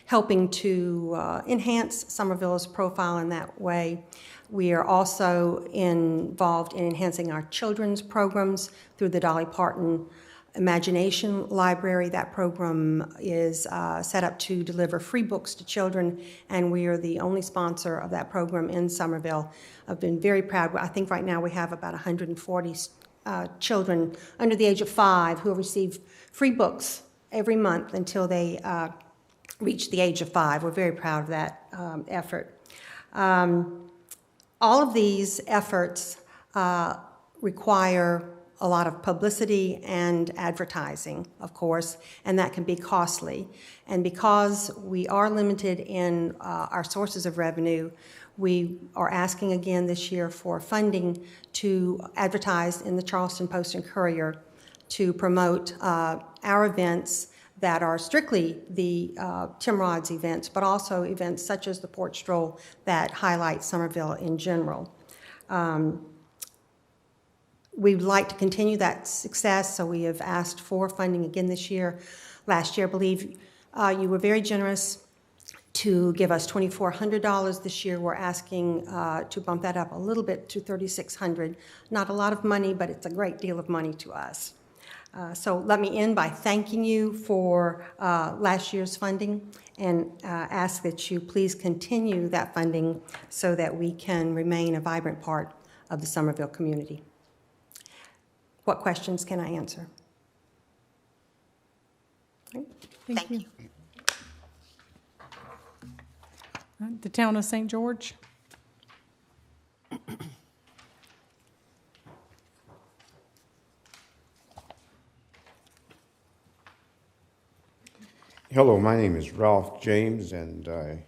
helping to enhance Somerville's profile in that way. We are also involved in enhancing our children's programs through the Dolly Parton Imagination Library. That program is set up to deliver free books to children, and we are the only sponsor of that program in Somerville. I've been very proud. I think right now we have about 140 children under the age of 5 who receive free books every month until they reach the age of 5. We're very proud of that effort. All of these efforts require a lot of publicity and advertising, of course, and that can be costly. And because we are limited in our sources of revenue, we are asking again this year for funding to advertise in the Charleston Post and Courier to promote our events that are strictly the Timrod's events, but also events such as the Port Stroll that highlight Somerville in general. We'd like to continue that success, so we have asked for funding again this year. Last year, I believe you were very generous to give us $2,400. This year, we're asking to bump that up a little bit to $3,600. Not a lot of money, but it's a great deal of money to us. So let me end by thanking you for last year's funding and ask that you please continue that funding so that we can remain a vibrant part of the Somerville community. What questions can I answer? Thank you. The town of St. George. Hello, my name is Ralph James, and I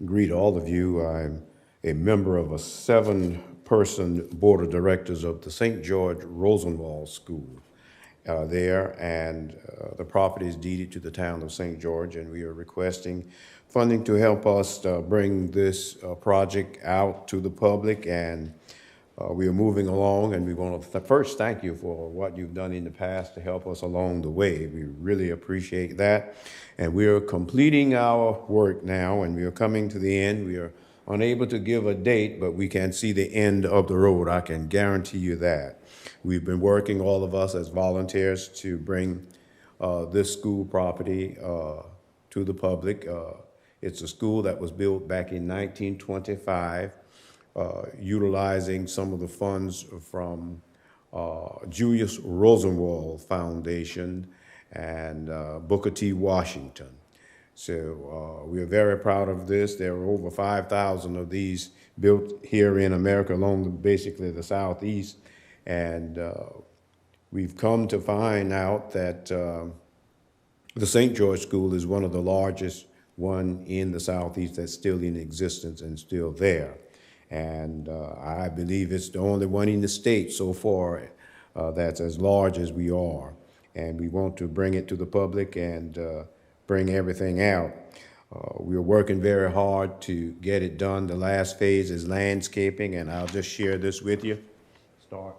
greet all of you. I'm a member of a 7-person board of directors of the St. George Rosenwald School there, and the property is deeded to the town of St. George, and we are requesting funding to help us bring this project out to the public, and we are moving along, and we want to first thank you for what you've done in the past to help us along the way. We really appreciate that, and we are completing our work now, and we are coming to the end. We are unable to give a date, but we can see the end of the road. I can guarantee you that. We've been working, all of us as volunteers, to bring this school property to the public. It's a school that was built back in 1925, utilizing some of the funds from Julius Rosenwald Foundation and Booker T. Washington. So we are very proud of this. There are over 5,000 of these built here in America along basically the southeast. And we've come to find out that the St. George School is one of the largest one in the southeast that's still in existence and still there. And I believe it's the only one in the state so far that's as large as we are. And we want to bring it to the public and bring everything out. We're working very hard to get it done. The last phase is landscaping, and I'll just share this with you. Start.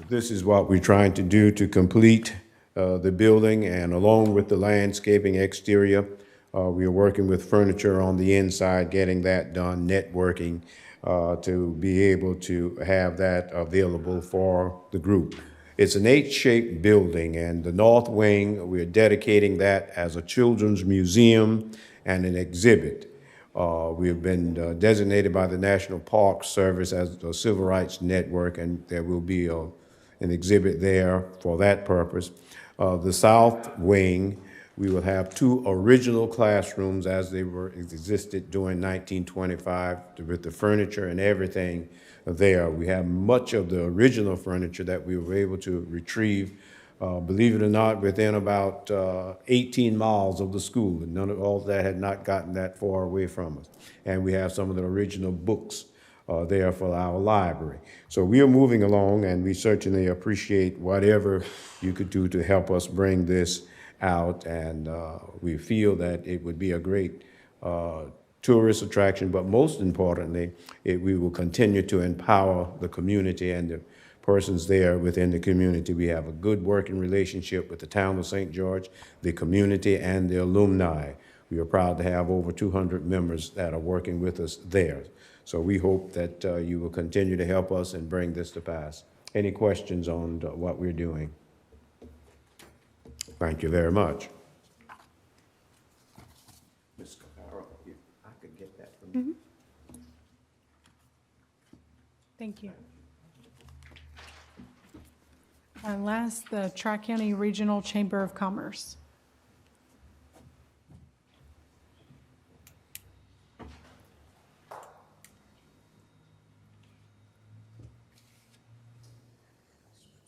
This is what we're trying to do to complete the building, and along with the landscaping exterior, we are working with furniture on the inside, getting that done, networking, to be able to have that available for the group. It's an H-shaped building, and the north wing, we're dedicating that as a children's museum and an exhibit. We have been designated by the National Park Service as the Civil Rights Network, and there will be an exhibit there for that purpose. The south wing, we will have 2 original classrooms as they existed during 1925 with the furniture and everything there. We have much of the original furniture that we were able to retrieve, believe it or not, within about 18 miles of the school. And none of all that had not gotten that far away from us. And we have some of the original books there for our library. So we are moving along, and we certainly appreciate whatever you could do to help us bring this out. And we feel that it would be a great tourist attraction, but most importantly, we will continue to empower the community and the persons there within the community. We have a good working relationship with the town of St. George, the community, and the alumni. We are proud to have over 200 members that are working with us there. So we hope that you will continue to help us and bring this to pass. Any questions on what we're doing? Thank you very much. Ms. Caparo, if I could get that from you. Thank you. And last, the Tri-County Regional Chamber of Commerce.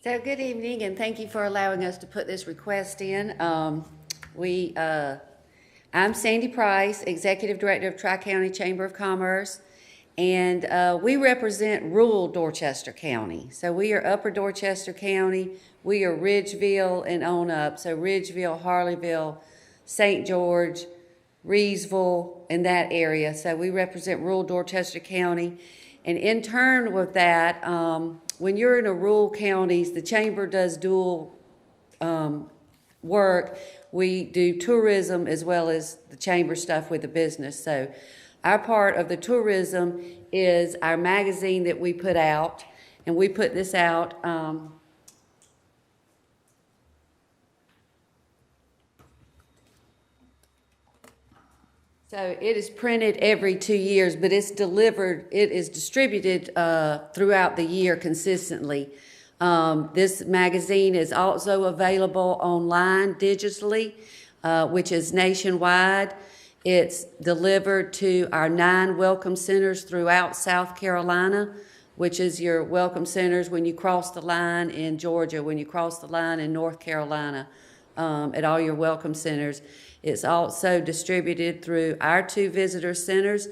So good evening, and thank you for allowing us to put this request in. I'm Sandy Price, Executive Director of Tri-County Chamber of Commerce, and we represent rural Dorchester County. So we are Upper Dorchester County, we are Ridgeville and on up, so Ridgeville, Harleyville, St. George, Reesville, and that area. So we represent rural Dorchester County, and in turn with that, when you're in a rural counties, the chamber does dual work. We do tourism as well as the chamber stuff with the business. So our part of the tourism is our magazine that we put out, and we put this out so it is printed every 2 years, but it's delivered, it is distributed throughout the year consistently. This magazine is also available online digitally, which is nationwide. It's delivered to our 9 welcome centers throughout South Carolina, which is your welcome centers when you cross the line in Georgia, when you cross the line in North Carolina, at all your welcome centers. It's also distributed through our 2 visitor centers,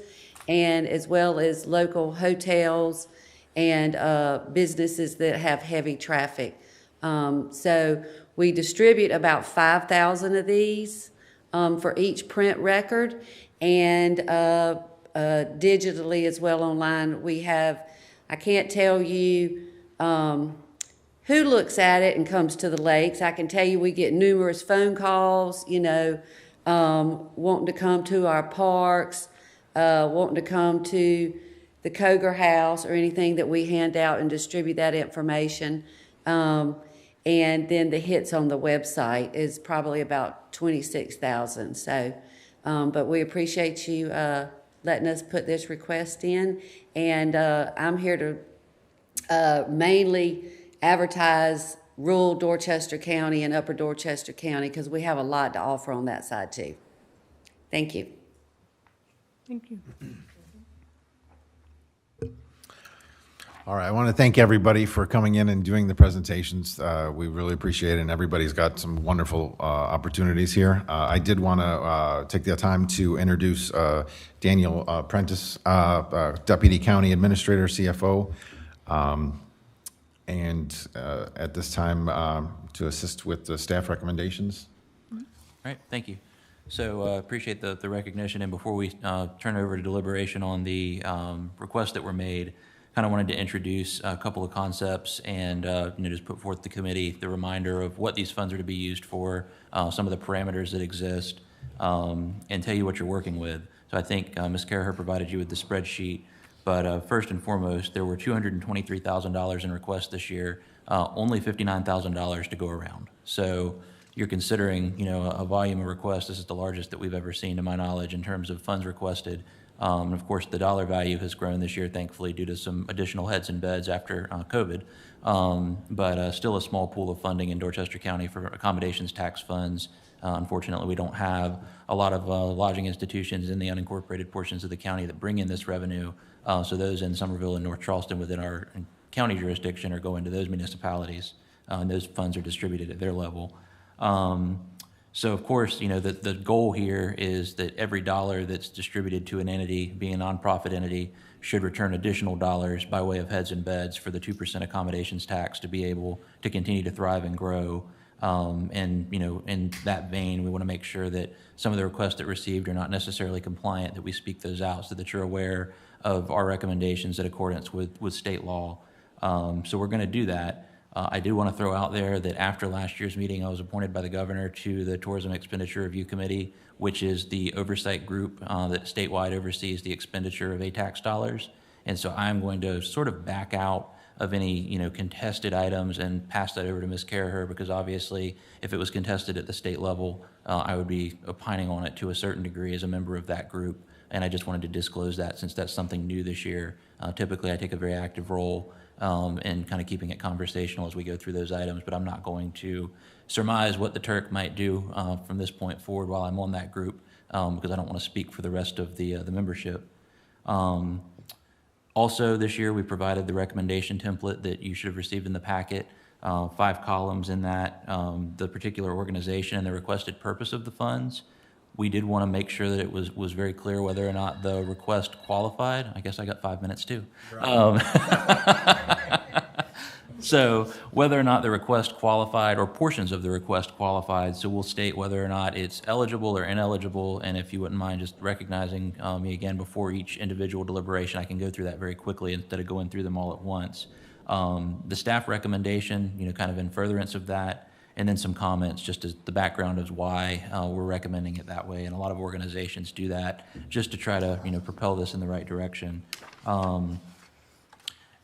and as well as local hotels and businesses that have heavy traffic. So we distribute about 5,000 of these for each print record, and digitally as well online. We have, I can't tell you who looks at it and comes to the lakes. I can tell you we get numerous phone calls, you know, wanting to come to our parks, wanting to come to the Koger House or anything that we hand out and distribute that information. And then the hits on the website is probably about 26,000. So, but we appreciate you letting us put this request in. And I'm here to mainly advertise rural Dorchester County and Upper Dorchester County because we have a lot to offer on that side too. Thank you. Thank you. All right, I want to thank everybody for coming in and doing the presentations. We really appreciate it, and everybody's got some wonderful opportunities here. I did want to take the time to introduce Daniel Prentice, Deputy County Administrator, CFO, and at this time to assist with the staff recommendations. All right, thank you. So appreciate the recognition, and before we turn over to deliberation on the requests that were made, kind of wanted to introduce a couple of concepts and just put forth the committee the reminder of what these funds are to be used for, some of the parameters that exist, and tell you what you're working with. So I think Ms. Caraher provided you with the spreadsheet But first and foremost, there were $223,000 in requests this year, only $59,000 to go around. So you're considering, a volume of requests. This is the largest that we've ever seen, to my knowledge, in terms of funds requested. And of course, the dollar value has grown this year, thankfully, due to some additional heads and beds after COVID. But still a small pool of funding in Dorchester County for accommodations tax funds. Unfortunately, we don't have a lot of lodging institutions in the unincorporated portions of the county that bring in this revenue. So those in Somerville and North Charleston within our county jurisdiction are going to those municipalities, and those funds are distributed at their level. So of course, the goal here is that every dollar that's distributed to an entity, being a nonprofit entity, should return additional dollars by way of heads and beds for the 2% accommodations tax to be able to continue to thrive and grow. And in that vein, we want to make sure that some of the requests that received are not necessarily compliant, that we speak those out so that you're aware of our recommendations in accordance with state law. So we're going to do that. I do want to throw out there that after last year's meeting, I was appointed by the governor to the Tourism Expenditure Review Committee, which is the oversight group that statewide oversees the expenditure of tax dollars. And so I'm going to sort of back out of any contested items and pass that over to Ms. Caraher, because obviously if it was contested at the state level, I would be opining on it to a certain degree as a member of that group. And I just wanted to disclose that since that's something new this year. Typically I take a very active role and kind of keeping it conversational as we go through those items, but I'm not going to surmise what the Turk might do from this point forward while I'm on that group, because I don't want to speak for the rest of the membership. Also this year we provided the recommendation template that you should have received in the packet, 5 columns in that, the particular organization and the requested purpose of the funds. We did want to make sure that it was very clear whether or not the request qualified. I guess I got 5 minutes too. So whether or not the request qualified or portions of the request qualified, so we'll state whether or not it's eligible or ineligible, and if you wouldn't mind just recognizing me again before each individual deliberation, I can go through that very quickly instead of going through them all at once. The staff recommendation, kind of in furtherance of that, and then some comments just as the background of why we're recommending it that way. And a lot of organizations do that just to try to, propel this in the right direction.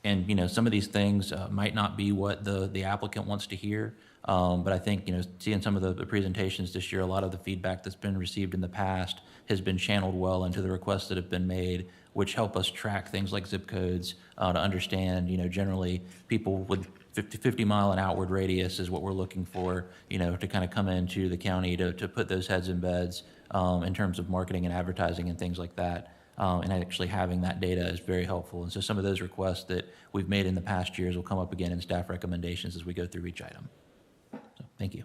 And, some of these things might not be what the applicant wants to hear. But I think, seeing some of the presentations this year, a lot of the feedback that's been received in the past has been channeled well into the requests that have been made, which help us track things like zip codes to understand, generally people with 50 mile and outward radius is what we're looking for, to kind of come into the county to put those heads in beds in terms of marketing and advertising and things like that. And actually having that data is very helpful. And so some of those requests that we've made in the past years will come up again in staff recommendations as we go through each item. So thank you.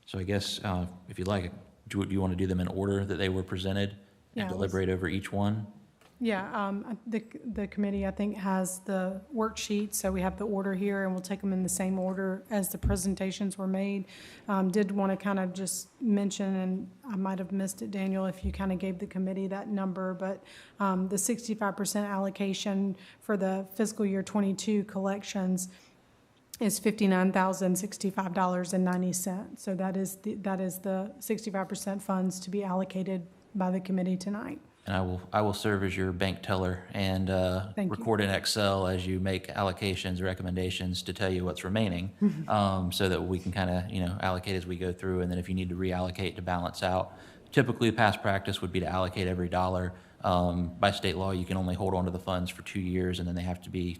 So I guess if you'd like, do you want to do them in order that they were presented and deliberate over each one? Yeah, the committee, I think, has the worksheet, so we have the order here, and we'll take them in the same order as the presentations were made. Did want to kind of just mention, and I might have missed it, Daniel, if you kind of gave the committee that number, but the 65% allocation for the fiscal year 22 collections is $59,065.90. So that is the 65% funds to be allocated by the committee tonight. And I will serve as your bank teller and record in Excel as you make allocations, recommendations to tell you what's remaining, so that we can kind of allocate as we go through. And then if you need to reallocate to balance out, typically past practice would be to allocate every dollar. By state law, you can only hold on to the funds for 2 years, and then they have to be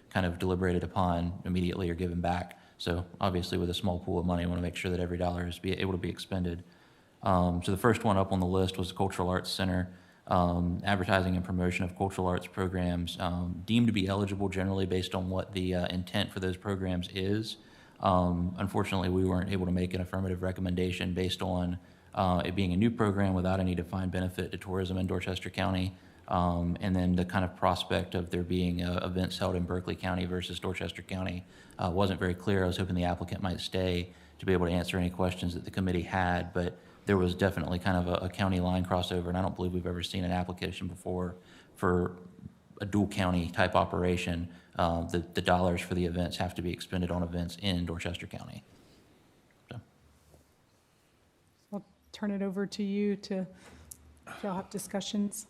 kind of deliberated upon immediately or given back. So obviously, with a small pool of money, I want to make sure that every dollar is able to be expended. So the first one up on the list was the Cultural Arts Center. Advertising and promotion of cultural arts programs deemed to be eligible generally based on what the intent for those programs is. Unfortunately, we weren't able to make an affirmative recommendation based on it being a new program without any defined benefit to tourism in Dorchester County, and then the kind of prospect of there being events held in Berkeley County versus Dorchester County wasn't very clear. I was hoping the applicant might stay to be able to answer any questions that the committee had, but there was definitely kind of a county line crossover, and I don't believe we've ever seen an application before for a dual county type operation. The dollars for the events have to be expended on events in Dorchester County. So. I'll turn it over to you if y'all have discussions.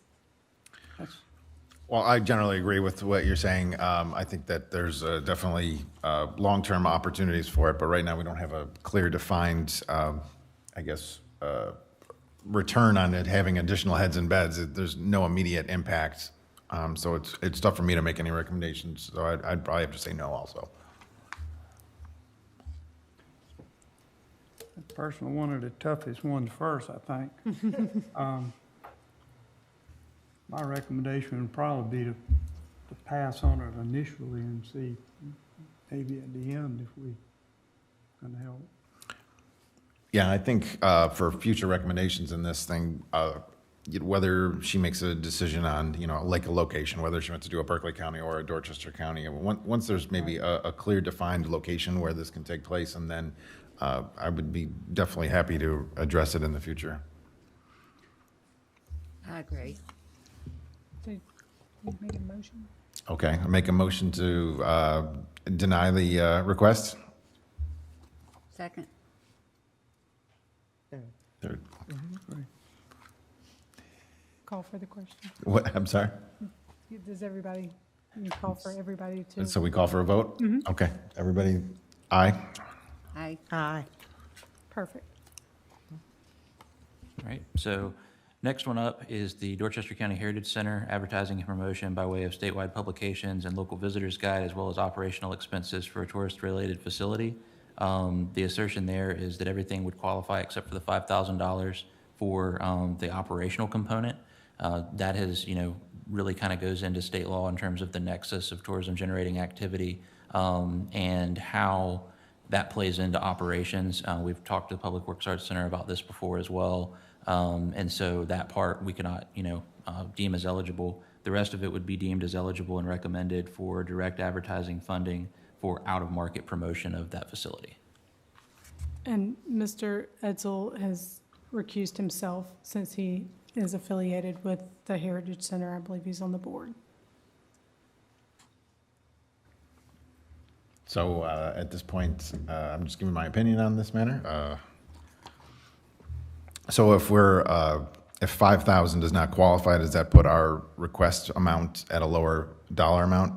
Well, I generally agree with what you're saying. I think that there's definitely long-term opportunities for it, but right now we don't have a clear defined, I guess, return on it having additional heads and beds. There's no immediate impact. So it's tough for me to make any recommendations. So I'd probably have to say no also. Personally, one of the toughest ones first, I think. My recommendation would probably be to pass on it initially and see maybe at the end if we can help. Yeah, I think for future recommendations in this thing, whether she makes a decision on, like a location, whether she wants to do a Berkeley County or a Dorchester County, once there's maybe a clear defined location where this can take place, and then I would be definitely happy to address it in the future. I agree. So you made a motion? Okay, I make a motion to deny the request. Second. Third. Call for the question. What, I'm sorry? Does everybody, you call for everybody to? So we call for a vote? Okay, everybody, aye? Aye. Aye. Perfect. All right, so next one up is the Dorchester County Heritage Center advertising and promotion by way of statewide publications and local visitors guide, as well as operational expenses for a tourist-related facility. The assertion there is that everything would qualify except for the $5,000 for the operational component. That has, really kind of goes into state law in terms of the nexus of tourism generating activity and how that plays into operations. We've talked to the Public Works Arts Center about this before as well. And so that part we cannot, deem as eligible. The rest of it would be deemed as eligible and recommended for direct advertising funding for out-of-market promotion of that facility. And Mr. Edsel has recused himself since he is affiliated with the Heritage Center. I believe he's on the board. So at this point, I'm just giving my opinion on this matter. So if if 5,000 does not qualify, does that put our request amount at a lower dollar amount?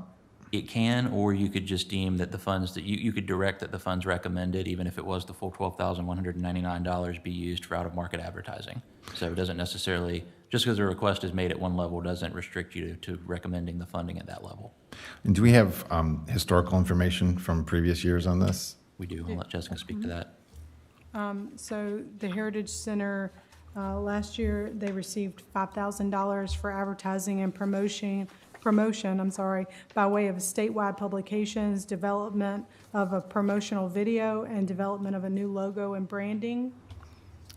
It can, or you could just deem that the funds that you could direct that the funds recommended, even if it was the full $12,199, be used for out-of-market advertising. So it doesn't necessarily, just because a request is made at one level, doesn't restrict you to recommending the funding at that level. And do we have historical information from previous years on this? We do. I'll let Jessica speak to that. So the Heritage Center, last year, they received $5,000 for advertising and promotion, by way of statewide publications, development of a promotional video, and development of a new logo and branding.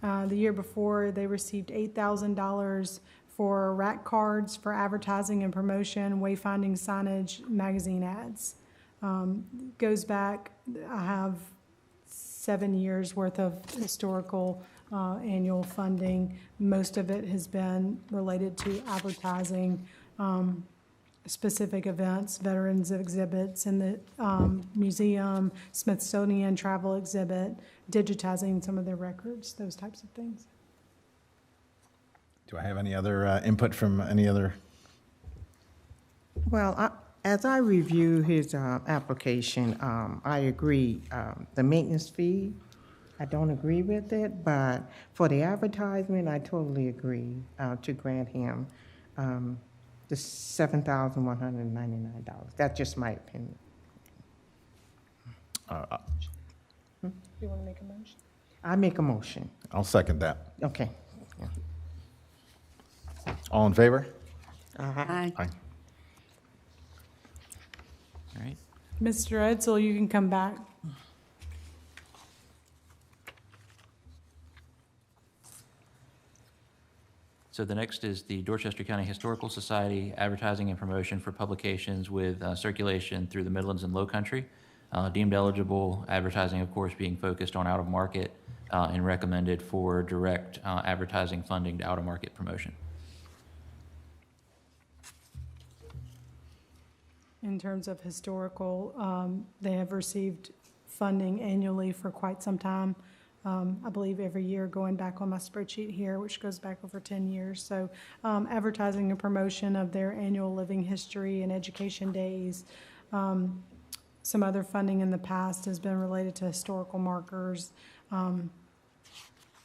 The year before, they received $8,000 for rack cards for advertising and promotion, wayfinding signage, magazine ads. Goes back, I have 7 years worth of historical annual funding. Most of it has been related to advertising, specific events, veterans exhibits in the museum, Smithsonian travel exhibit, digitizing some of their records, those types of things. Do I have any other input from any other? Well, as I review his application, I agree. The maintenance fee, I don't agree with it, but for the advertisement, I totally agree to grant him the $7,199. That's just my opinion. Do you want to make a motion? I make a motion. I'll second that. Okay. Yeah. All in favor? Aye. Aye. All right. Mr. Edsel, you can come back. So the next is the Dorchester County Historical Society advertising and promotion for publications with circulation through the Midlands and Low Country. Deemed eligible, advertising, of course, being focused on out-of-market and recommended for direct advertising funding to out-of-market promotion. In terms of historical, they have received funding annually for quite some time. I believe every year, going back on my spreadsheet here, which goes back over 10 years. So advertising and promotion of their annual living history and education days. Some other funding in the past has been related to historical markers.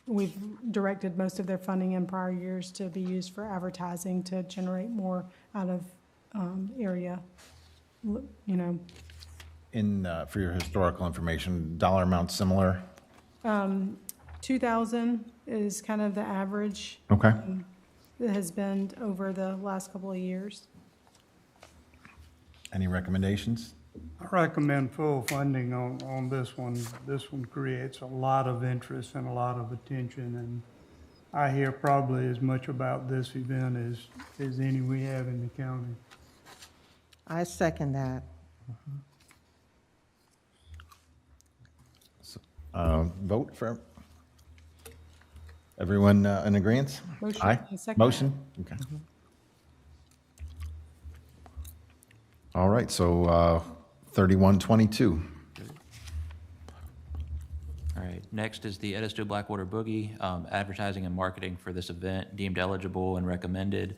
We've directed most of their funding in prior years to be used for advertising to generate more out of area, For your historical information, dollar amount similar? 2,000 is kind of the average. Okay. It has been over the last couple of years. Any recommendations? I recommend full funding on this one. This one creates a lot of interest and a lot of attention, and I hear probably as much about this event as any we have in the county. I second that. Vote for everyone in agreement? Motion. Aye. I second Motion? Okay. All right, so 3122. All right, next is the Edisto Blackwater Boogie, advertising and marketing for this event, deemed eligible and recommended.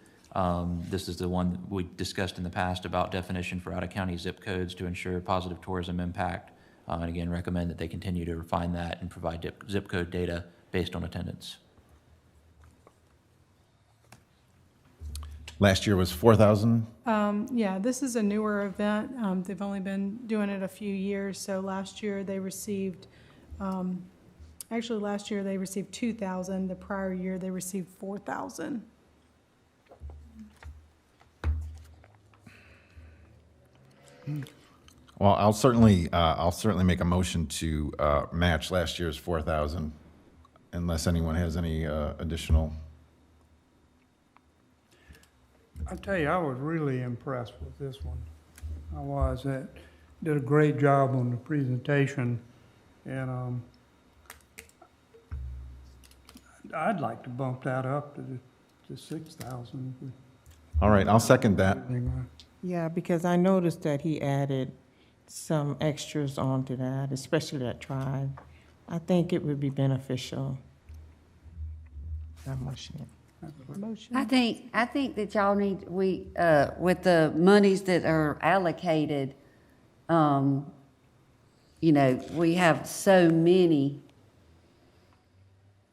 This is the one we discussed in the past about definition for out-of-county zip codes to ensure positive tourism impact. And again, recommend that they continue to refine that and provide zip code data based on attendance. Last year was 4,000. Yeah, this is a newer event. They've only been doing it a few years. So last year they received, last year they received 2,000. The prior year they received 4,000. Well, I'll certainly make a motion to match last year's 4,000, unless anyone has any additional. I tell you, I was really impressed with this one. I was. It did a great job on the presentation, and I'd like to bump that up to 6,000. All right, I'll second that. Yeah, because I noticed that he added some extras onto that, especially that tribe. I think it would be beneficial. That motion. I think that y'all need, with the monies that are allocated, we have so many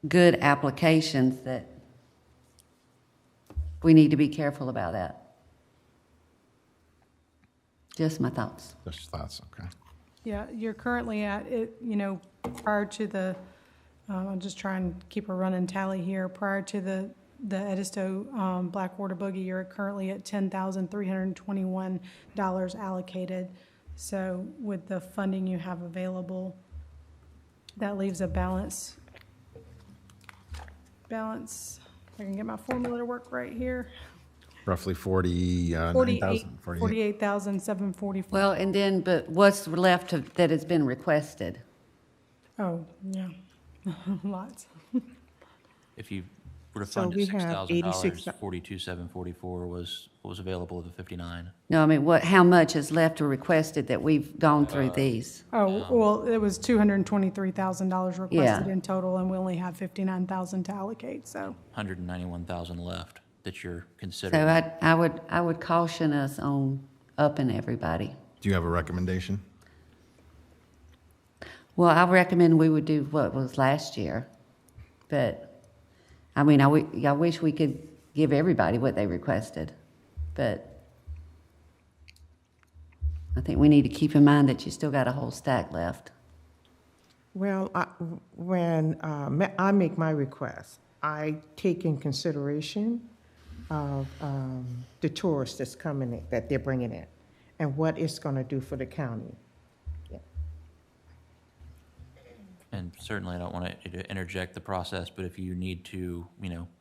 good applications that we need to be careful about that. Just my thoughts. Just thoughts, okay. Yeah, you're currently at it, prior to the, I'm just trying to keep a running tally here. Prior to the Edisto Blackwater Boogie, you're currently at $10,321 allocated. So with the funding you have available, that leaves a balance. If I can get my formula to work right here. Roughly 48,744. 48,744. Well, and then, but what's left that has been requested? Oh, yeah, lots. If you were to So fund we it have $6,000, 42,744 was what was available of the 59. No, I mean, how much is left or requested that we've gone through these? Oh, well, it was $223,000 requested Yeah. in total, and we only have 59,000 to allocate, so. 191,000 left that you're So considering. I would caution us on upping everybody. Do you have a recommendation? Well, I recommend we would do what was last year, but, I mean, I wish we could give everybody what they requested, but I think we need to keep in mind that you still got a whole stack left. Well, when I make my request, I take in consideration of the tourists that's coming in, that they're bringing in, and what it's going to do for the county. And certainly I don't want to interject the process, but if you need to,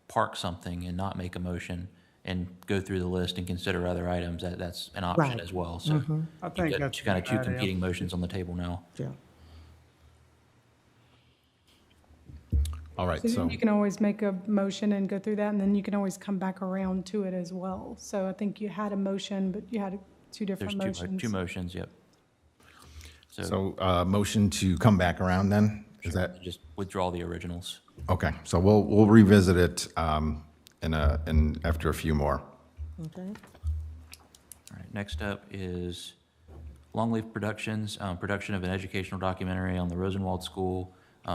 park something and not make a motion and go through the list and consider other items, that's an option Right. as well. So I think you've got that's kind of a two good idea. competing motions on the table now. Yeah. All right, So so you can always make a motion and go through that, and then you can always come back around to it as well. So I think you had a motion, but you had two different There's motions. two motions, yep. motion to come back around then Is that, Just withdraw the originals. okay, so we'll revisit it after a few more. Okay. All right, next up is Longleaf Productions, production of an educational documentary on the Rosenwald School,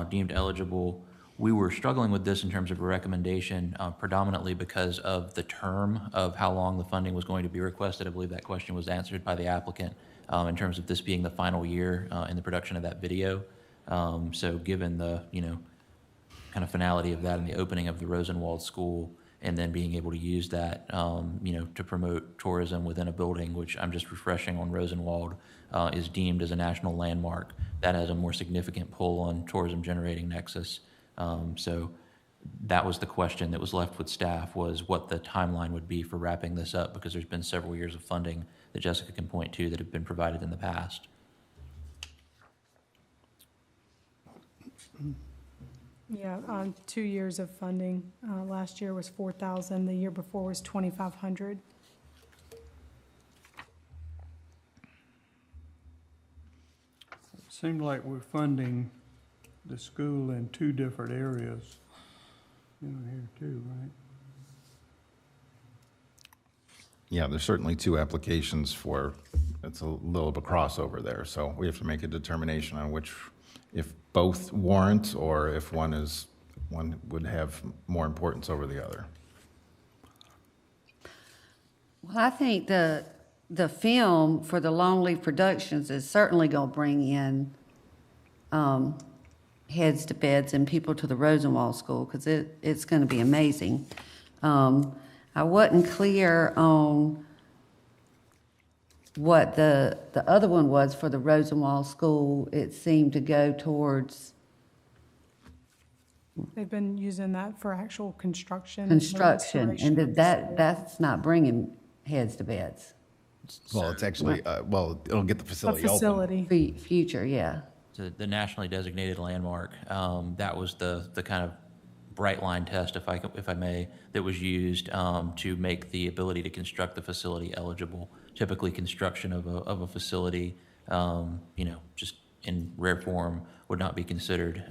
deemed eligible. We were struggling with this in terms of a recommendation, predominantly because of the term of how long the funding was going to be requested. I believe that question was answered by the applicant in terms of this being the final year in the production of that video. So given the, kind of finality of that and the opening of the Rosenwald School, and then being able to use that, to promote tourism within a building, which I'm just refreshing on Rosenwald, is deemed as a national landmark. That has a more significant pull on tourism generating nexus. So that was the question that was left with staff, was what the timeline would be for wrapping this up, because there's been several years of funding that Jessica can point to that have been provided in the past. Yeah, 2 years of funding. Last year was 4,000. The year before was 2,500. It seemed like we're funding the school in two different areas. Here too, right? Yeah, there's certainly two applications for, it's a little of a crossover there, so we have to make a determination on which, if both warrant, or if one would have more importance over the other. Well, I think the film for the Longleaf Productions is certainly going to bring in heads to beds and people to the Rosenwald School, because it's going to be amazing. I wasn't clear on what the other one was for the Rosenwald School. It seemed to go towards They've been using that for actual construction. construction, and restoration. that's not bringing heads to beds. Well, it's actually, it'll get the facility open. facility. Future, yeah. So the nationally designated landmark, that was the kind of bright line test, if I may, that was used to make the ability to construct the facility eligible. Typically, construction of a facility, just in rare form, would not be considered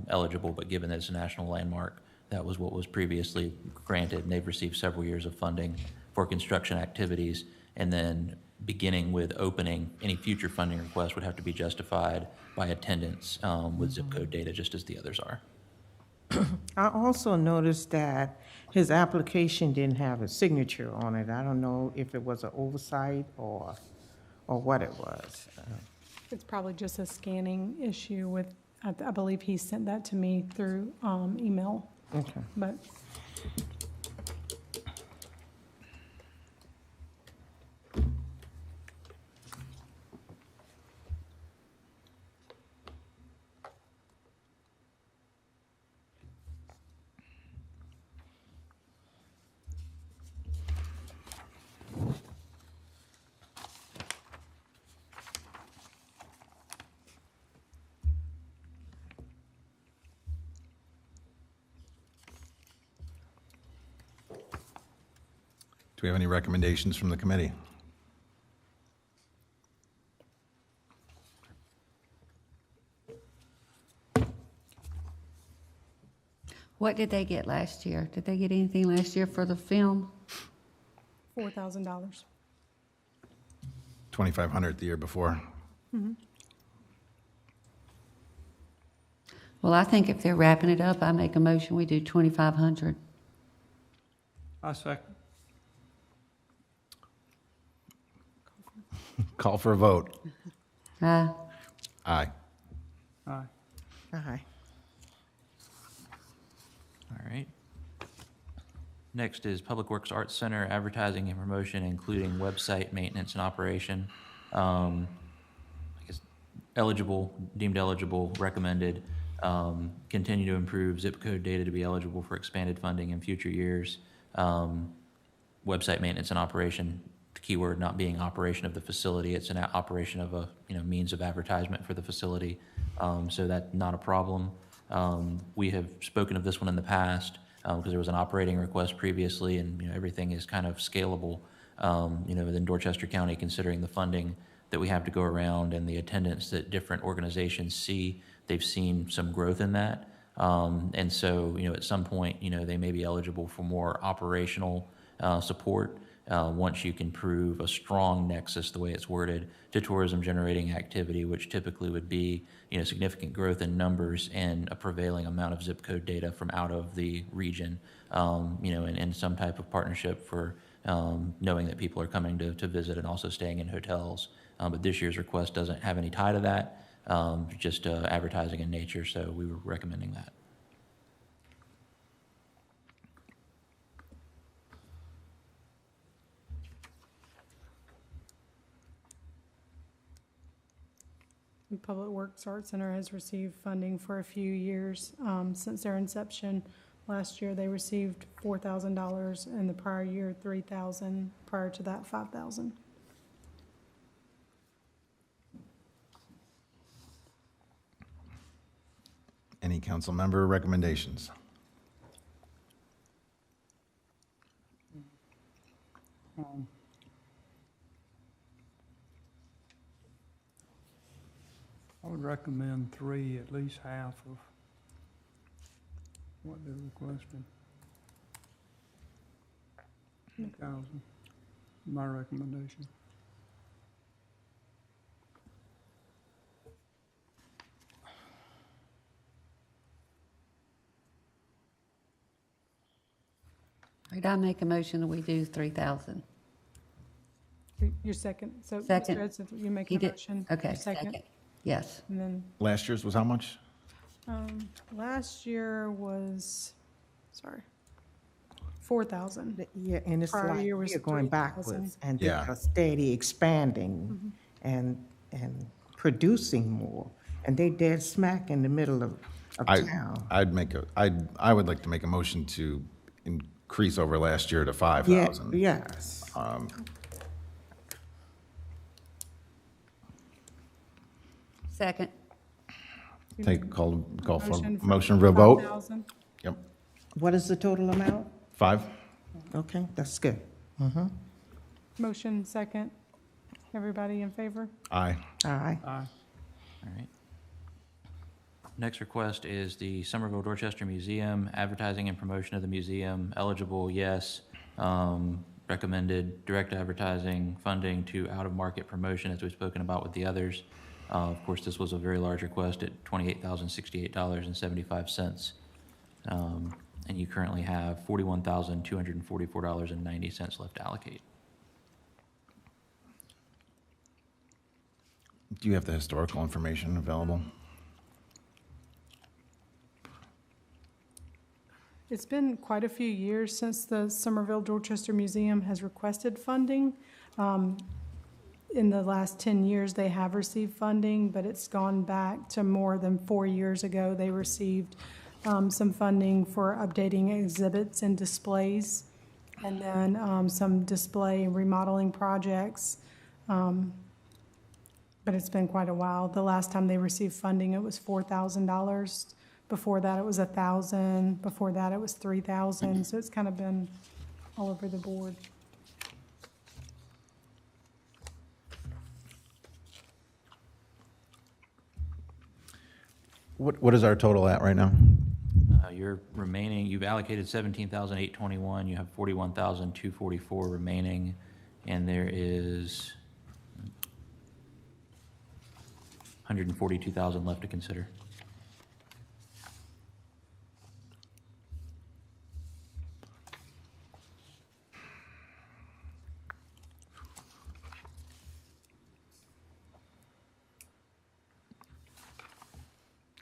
eligible, but given that it's a national landmark, that was what was previously granted, and they've received several years of funding for construction activities. And then beginning with opening, any future funding request would have to be justified by attendance with zip code data, just as the others are. I also noticed that his application didn't have a signature on it. I don't know if it was an oversight or what it was. It's probably just a scanning issue with, I believe he sent that to me through email. Okay. But Do we have any recommendations from the committee? What did they get last year? Did they get anything last year for the film? $4,000. 2,500 the year before. Mm-hmm. Well, I think if they're wrapping it up, I make a motion, we do 2,500. I second. Call for a vote. Aye. Aye. Aye. Aye. All right. Next is Public Works Arts Center, advertising and promotion, including website maintenance and operation. I guess eligible, deemed eligible, recommended. Continue to improve zip code data to be eligible for expanded funding in future years. Website maintenance and operation, the keyword not being operation of the facility, it's an operation of a means of advertisement for the facility. So that's not a problem. We have spoken of this one in the past because there was an operating request previously, and everything is kind of scalable. Within Dorchester County, considering the funding that we have to go around and the attendance that different organizations see, they've seen some growth in that. And so, at some point, they may be eligible for more operational support once you can prove a strong nexus, the way it's worded, to tourism generating activity, which typically would be, significant growth in numbers and a prevailing amount of zip code data from out of the region, and some type of partnership for knowing that people are coming to visit and also staying in hotels. But this year's request doesn't have any tie to that, just advertising in nature, so we were recommending that. The Public Works Art Center has received funding for a few years since their inception. Last year, they received $4,000, and the prior year, $3,000. Prior to that, $5,000. Any council member recommendations? I would recommend 3, at least half of what they're requesting. 2,000, my recommendation. Right, I make a motion that we do 3,000. Your second, so Second. Mr. Edson, you make He a did- motion. okay, Your second. second. Yes. And then, Last year's was how much? last year was, sorry, 4,000. Yeah, and it's Prior like year was we're going 3,000. backwards, and they Yeah. are steady expanding and producing more. And they dead smack in the middle of town. I would like to make a motion to increase over last year to 5,000. Yes. Second. Call for Motion for a vote. 5,000. Yep, What is the total amount? 5. Okay, that's good. Motion second. Everybody in favor? Aye. Aye. Aye. All right. Next request is the Somerville Dorchester Museum, advertising and promotion of the museum. Eligible, yes. Recommended direct advertising funding to out-of-market promotion, as we've spoken about with the others. Of course, this was a very large request at $28,068.75. And you currently have $41,244.90 left to allocate. Do you have the historical information available? It's been quite a few years since the Somerville Dorchester Museum has requested funding. In the last 10 years, they have received funding, but it's gone back to more than 4 years ago. They received some funding for updating exhibits and displays, and then some display and remodeling projects. But it's been quite a while. The last time they received funding, it was $4,000. Before that, it was $1,000. Before that, it was $3,000. So it's kind of been all over the board. What is our total at right now? You're remaining, you've allocated 17,821, you have 41,244 remaining, and there is 142,000 left to consider.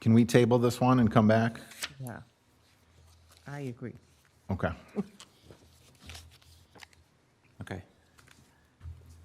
Can we table this one and come back? Yeah, I agree. Okay. Okay.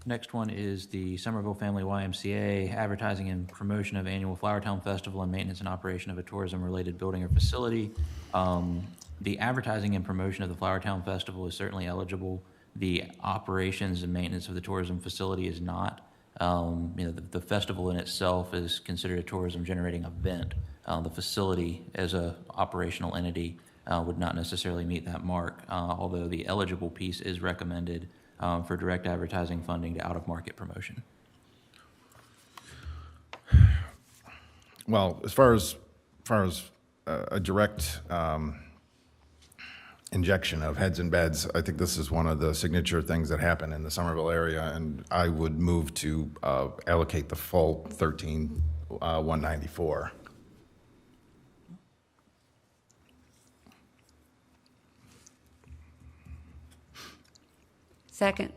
Next one is the Somerville Family YMCA, advertising and promotion of annual Flowertown Festival and maintenance and operation of a tourism-related building or facility. The advertising and promotion of the Flowertown Festival is certainly eligible. The operations and maintenance of the tourism facility is not. The festival in itself is considered a tourism-generating event. The facility as a operational entity would not necessarily meet that mark, although the eligible piece is recommended for direct advertising funding to out-of-market promotion. Well, as far as a direct injection of heads and beds, I think this is one of the signature things that happen in the Somerville area, and I would move to allocate the full 13,194. Second.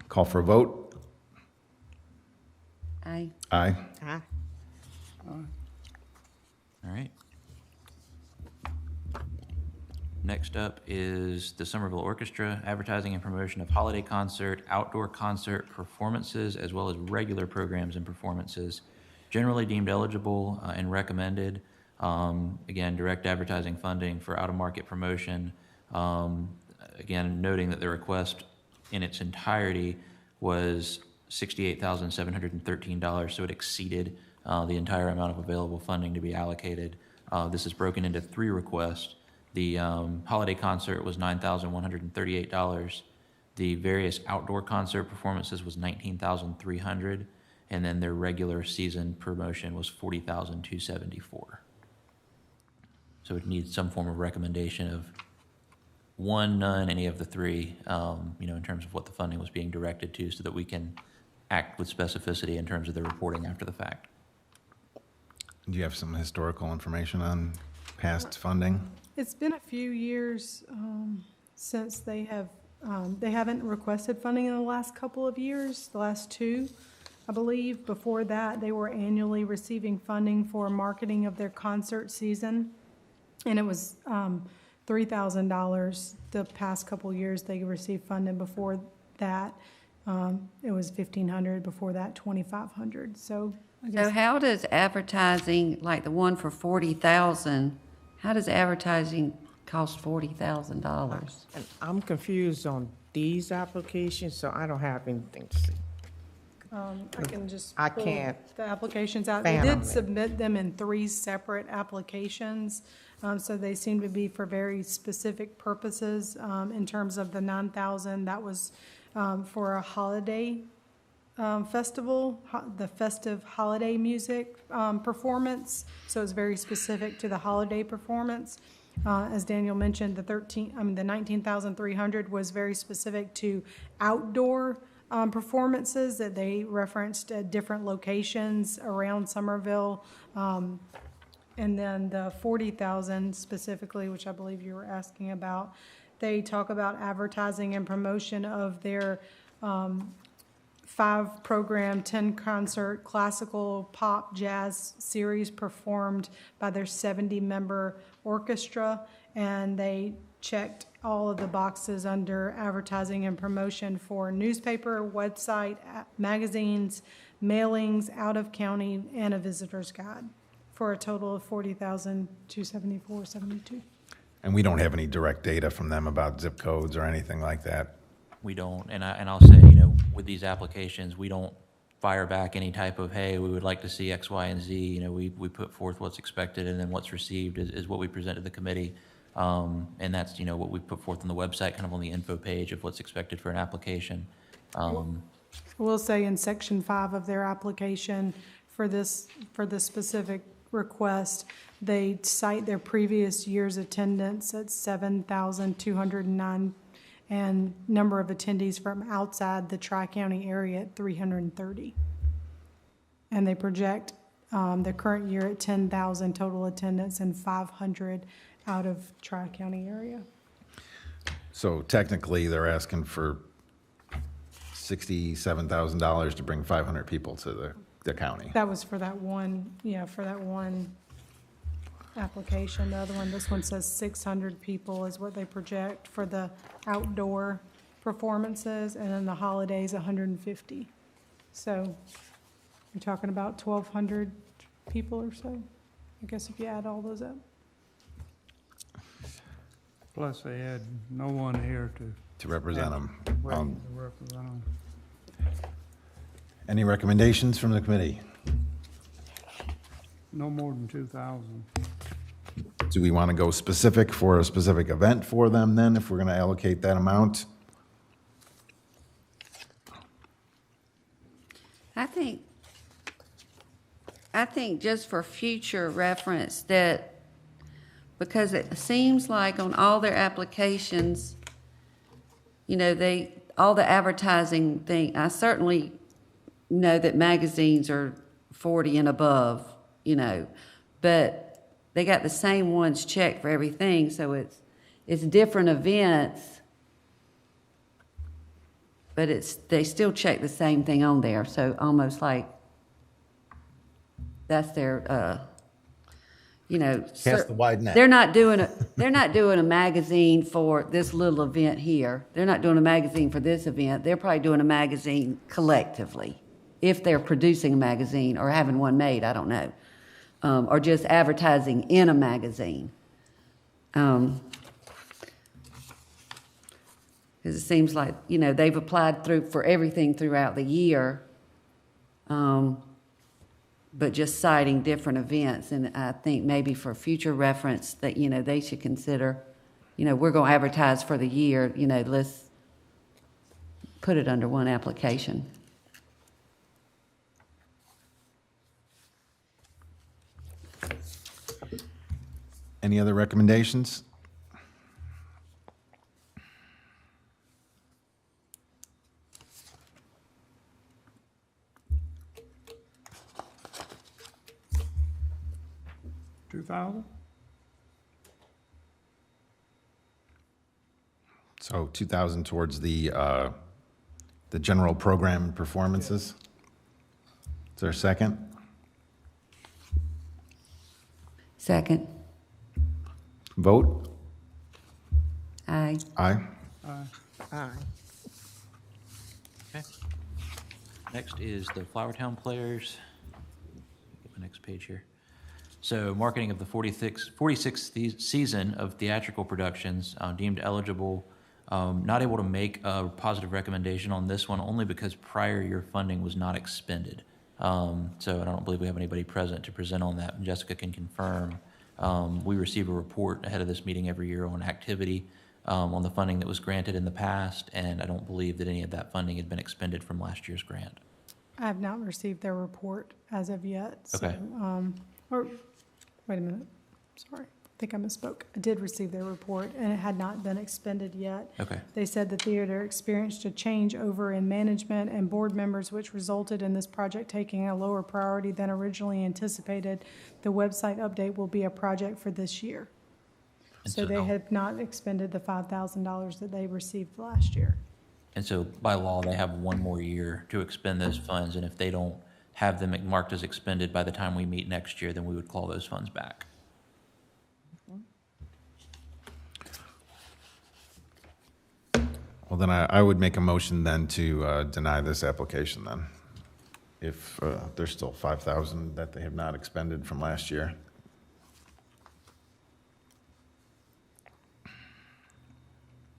Call for a vote. Aye. Aye. Aye. All right. Next up is the Somerville Orchestra, advertising and promotion of holiday concert, outdoor concert performances, as well as regular programs and performances. Generally deemed eligible and recommended. Again, direct advertising funding for out-of-market promotion. Again, noting that the request in its entirety was $68,713, so it exceeded the entire amount of available funding to be allocated. This is broken into 3 requests. The holiday concert was $9,138. The various outdoor concert performances was $19,300, and then their regular season promotion was $40,274. So it needs some form of recommendation of one, none, any of the 3, in terms of what the funding was being directed to, so that we can act with specificity in terms of the reporting after the fact. Do you have some historical information on past funding? It's been a few years since they haven't requested funding in the last couple of years, the last 2, I believe. Before that, they were annually receiving funding for marketing of their concert season, and it was $3,000 the past couple years they received funding. Before that, it was $1,500. Before that, $2,500. So I guess. So how does advertising, like the one for $40,000, how does advertising cost $40,000? And I'm confused on these applications, so I don't have anything to say. I can just I pull can't the applications out. They fathom did it. submit them in 3 separate applications, so they seem to be for very specific purposes. In terms of the $9,000, that was for a holiday festival, the festive holiday music performance. So it's very specific to the holiday performance. As Daniel mentioned, the $19,300 was very specific to outdoor performances that they referenced at different locations around Somerville. And then the $40,000 specifically, which I believe you were asking about, they talk about advertising and promotion of their 5-program, 10-concert classical pop jazz series performed by their 70-member orchestra, and they checked all of the boxes under advertising and promotion for newspaper, website, magazines, mailings, out of county, and a visitor's guide, for a total of $40,274.72. And we don't have any direct data from them about zip codes or anything like that. We don't, and I'll say, with these applications, we don't fire back any type of, hey, we would like to see X, Y, and Z. We put forth what's expected, and then what's received is what we present to the committee. And that's, what we put forth on the website, kind of on the info page of what's expected for an application. We'll say in section 5 of their application for this specific request, they cite their previous year's attendance at 7,209 and number of attendees from outside the Tri-County area at 330. And they project the current year at 10,000 total attendance and 500 out of Tri-County area. So technically, they're asking for $67,000 to bring 500 people to the county. That was for that one, application. The other one, this one says 600 people is what they project for the outdoor performances, and then the holidays, 150. So you're talking about 1,200 people or so, I guess, if you add all those up. Plus, they had no one here To represent them. to represent them. Any recommendations from the committee? No more than 2,000. Do we want to go specific for a specific event for them then, if we're going to allocate that amount? I think I think just for future reference that, because it seems like on all their applications, you know, all the advertising thing, I certainly know that magazines are 40 and above, you know, but they got the same ones checked for everything, so it's different events, but they still check the same thing on there, so almost like that's their, you know. Cast the wide net. They're not doing a magazine for this little event here. They're not doing a magazine for this event. They're probably doing a magazine collectively, if they're producing a magazine or having one made, I don't know. Or just advertising in a magazine. Because it seems like, you know, they've applied for everything throughout the year, but just citing different events. And I think maybe for future reference that, you know, they should consider, you know, we're going to advertise for the year, you know, let's put it under one application. Any other recommendations? $2,000? So 2,000 towards the general program and performances. Is there a second? Second. Vote? Aye. Aye. Aye. Okay. Next is the Flowertown Players. Get the next page here. So marketing of the 46th season of theatrical productions, deemed eligible. Not able to make a positive recommendation on this one only because prior year funding was not expended. So I don't believe we have anybody present to present on that. And Jessica can confirm. We receive a report ahead of this meeting every year on activity, on the funding that was granted in the past, and I don't believe that any of that funding had been expended from last year's grant. I have not received their report as of yet. So, Okay. or, wait a minute, sorry, I think I misspoke. I did receive their report, and it had not been expended yet. Okay. They said the theater experienced a change over in management and board members, which resulted in this project taking a lower priority than originally anticipated. The website update will be a project for this year. So they had not expended the $5,000 that they received last year. And so by law, they have one more year to expend those funds, and if they don't have them marked as expended by the time we meet next year, then we would claw those funds back. Well, then I would make a motion then to deny this application then, if there's still 5,000 that they have not expended from last year.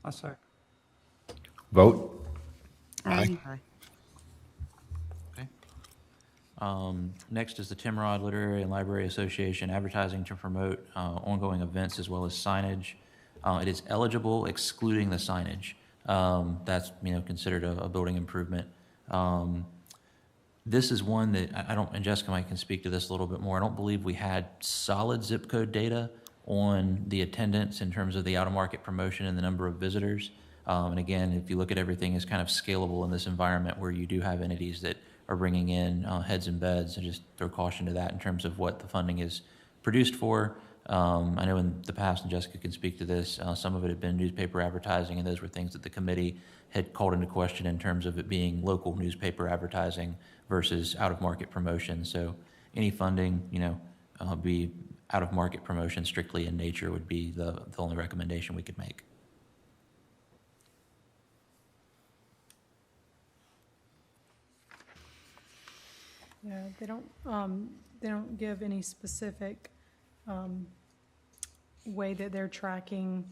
I say. Vote? Aye. Okay. Next is the Timrod Literary and Library Association advertising to promote ongoing events as well as signage. It is eligible excluding the signage. That's, you know, considered a building improvement. This is one that I don't, and Jessica can speak to this a little bit more. I don't believe we had solid zip code data on the attendance in terms of the out-of-market promotion and the number of visitors. And again, if you look at everything as kind of scalable in this environment where you do have entities that are bringing in heads and beds, and just throw caution to that in terms of what the funding is produced for. I know in the past, and Jessica can speak to this, some of it had been newspaper advertising, and those were things that the committee had called into question in terms of it being local newspaper advertising versus out-of-market promotion. So any funding, you know, be out-of-market promotion strictly in nature would be the only recommendation we could make. Yeah, they don't give any specific way that they're tracking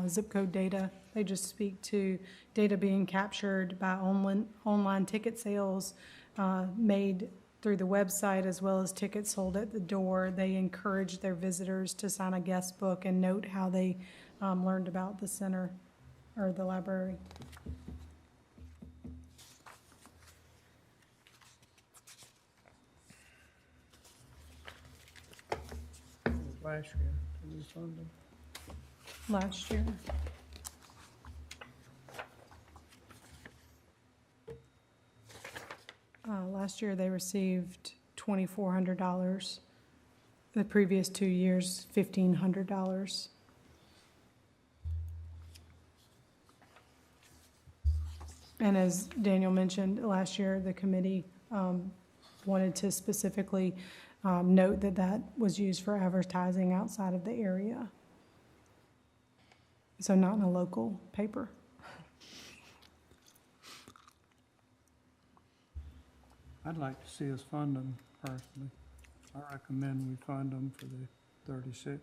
zip code data. They just speak to data being captured by online ticket sales made through the website, as well as tickets sold at the door. They encourage their visitors to sign a guest book and note how they learned about the center or the library. last year? Did we fund them? Last year. Last year, they received $2,400. The previous 2 years, $1,500. And as Daniel mentioned, last year, the committee wanted to specifically note that that was used for advertising outside of the area. So not in a local paper. I'd like to see us fund them personally. I recommend we fund them for the 36.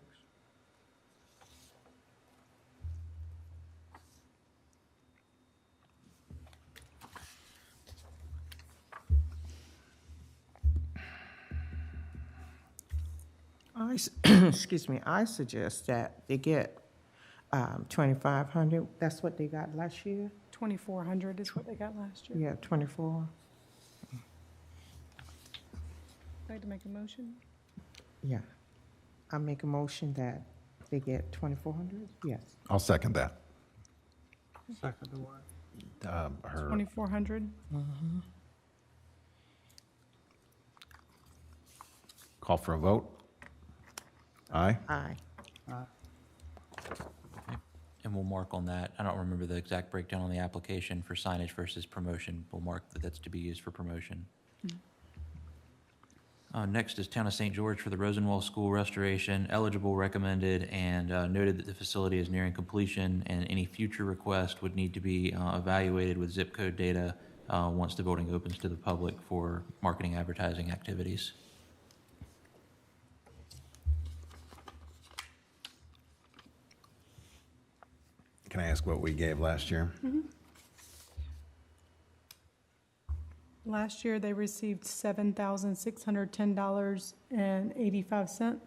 Excuse me, I suggest that they get 2,500. That's what they got last year? 2,400 is what they got last year. Yeah, 24. Like to make a motion? Yeah. I make a motion that they get 2,400? Yes. I'll second that. Second to what? Her 2,400? call for a vote. Aye. Aye. And we'll mark on that. I don't remember the exact breakdown on the application for signage versus promotion. We'll mark that that's to be used for promotion. Next is Town of St. George for the Rosenwall School restoration. Eligible, recommended, and noted that the facility is nearing completion, and any future request would need to be evaluated with zip code data once the building opens to the public for marketing advertising activities. Can I ask what we gave last year? Last year, they received $7,610.85.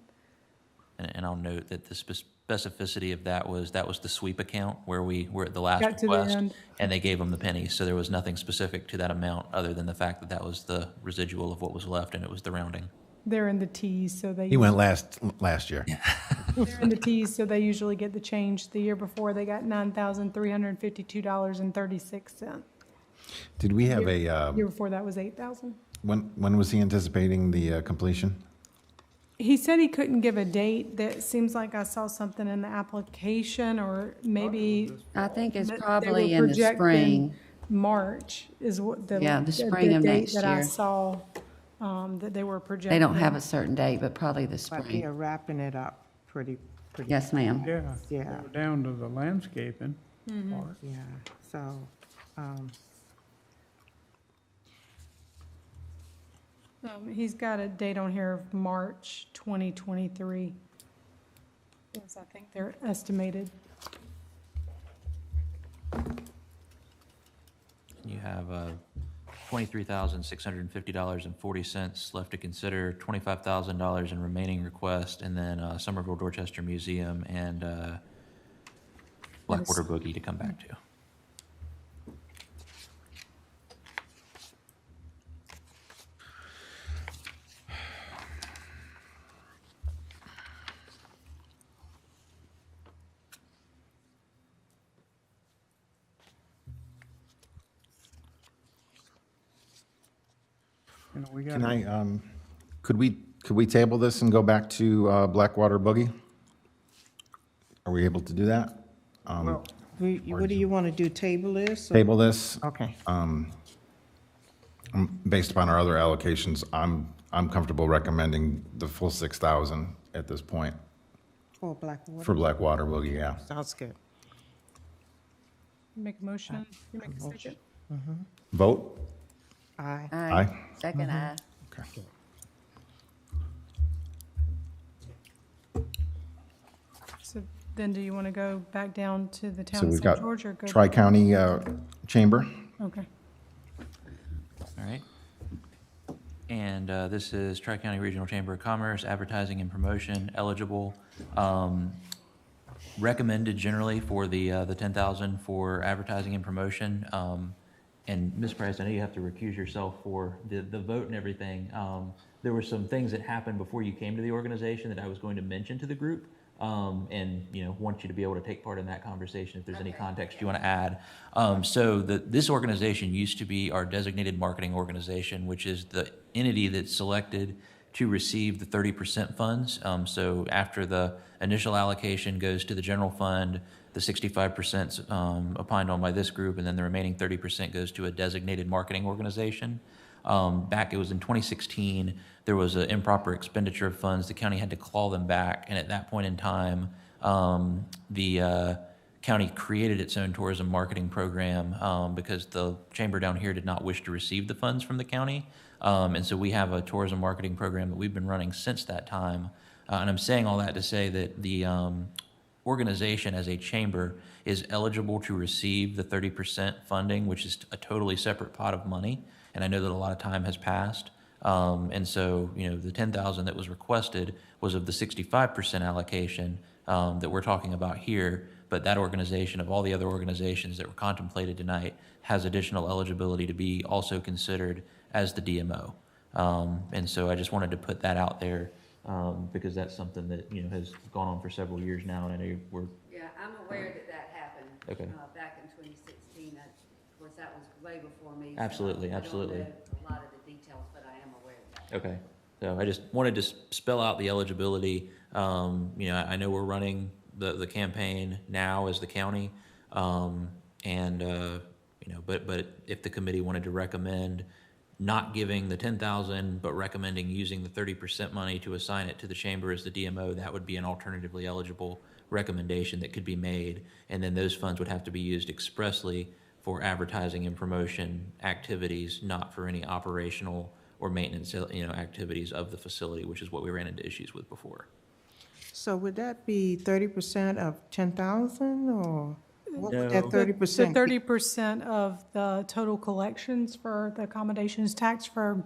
And I'll note that the specificity of that was the sweep account where we were at the last Got to the request, end. and they gave them the pennies. So there was nothing specific to that amount other than the fact that that was the residual of what was left, and it was the rounding. They're in the T's, so they. He went last year. They're in the T's, so they usually get the change. The year before, they got $9,352.36. Did we have a, Year before that was $8,000. when was he anticipating the completion? He said he couldn't give a date. That seems like I saw something in the application, or maybe. I think it's that they probably were in the projecting spring. March is what the. Yeah, the spring of date next that I year. saw, that they were projecting. They don't have a certain date, but probably the But spring. they're wrapping it up pretty. Yes, ma'am. Yeah. Yeah. We're down to the landscaping part. Yeah, so, He's got a date on here of March 2023. Yes, I think they're estimated. You have $23,650.40 left to consider, $25,000 in remaining request, and then Somerville Dorchester Museum and Blackwater Boogie to come back to. You know, we got. Can I, could we table this and go back to Blackwater Boogie? Are we able to do that? what do you want to do, table this? or- Table this? Okay. Based upon our other allocations, I'm comfortable recommending the full 6,000 at this point For Blackwater? for Blackwater Boogie, yeah. Sounds good. You make a motion, you make a second. Vote? Aye. Aye. Second, aye. Okay. So then do you want to go back down to the So town of we've St. got George or go? Tri-County Chamber. Okay. All right. And this is Tri-County Regional Chamber of Commerce, advertising and promotion, eligible. Recommended generally for the 10,000 for advertising and promotion. And Ms. Price, I know you have to recuse yourself for the vote and everything. there were some things that happened before you came to the organization that I was going to mention to the group. And want you to be able to take part in that conversation if there's any context you want to add. This organization used to be our designated marketing organization, which is the entity that's selected to receive the 30% funds. So after the initial allocation goes to the general fund, the 65% opined on by this group, and then the remaining 30% goes to a designated marketing organization. It was in 2016, there was an improper expenditure of funds. The county had to claw them back, and at that point in time, the county created its own tourism marketing program because the chamber down here did not wish to receive the funds from the county. And so we have a tourism marketing program that we've been running since that time. And I'm saying all that to say that the organization as a chamber is eligible to receive the 30% funding, which is a totally separate pot of money. And I know that a lot of time has passed. And so, the $10,000 that was requested was of the 65% allocation that we're talking about here. But that organization, of all the other organizations that were contemplated tonight, has additional eligibility to be also considered as the DMO. And so I just wanted to put that out there because that's something that has gone on for several years now, and I know we're. Yeah, I'm aware that happened. Okay. Back in 2016. Of course, that was way before me. Absolutely, so absolutely. I don't know a lot of the details, but I am aware of that. Okay. So I just wanted to spell out the eligibility. I know we're running the campaign now as the county, but if the committee wanted to recommend not giving the $10,000, but recommending using the 30% money to assign it to the chamber as the DMO, that would be an alternatively eligible recommendation that could be made, and then those funds would have to be used expressly for advertising and promotion activities, not for any operational or maintenance, activities of the facility, which is what we ran into issues with before. So would that be 30% of 10,000, or what would No. that 30%? The 30% of the total collections for the accommodations tax for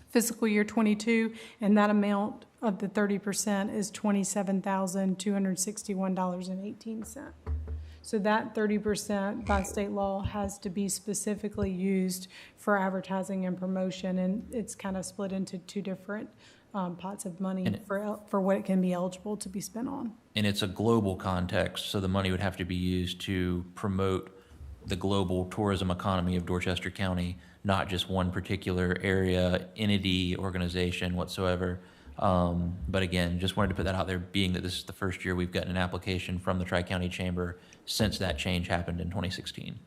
fiscal year '22, and that amount of the 30% is $27,261.18. So that 30% by state law has to be specifically used for advertising and promotion, and it's kind of split into two different pots of money for what it can be eligible to be spent on. And it's a global context, so the money would have to be used to promote the global tourism economy of Dorchester County, not just one particular area, entity, organization whatsoever. But again, just wanted to put that out there, being that this is the first year we've gotten an application from the Tri-County Chamber since that change happened in 2016.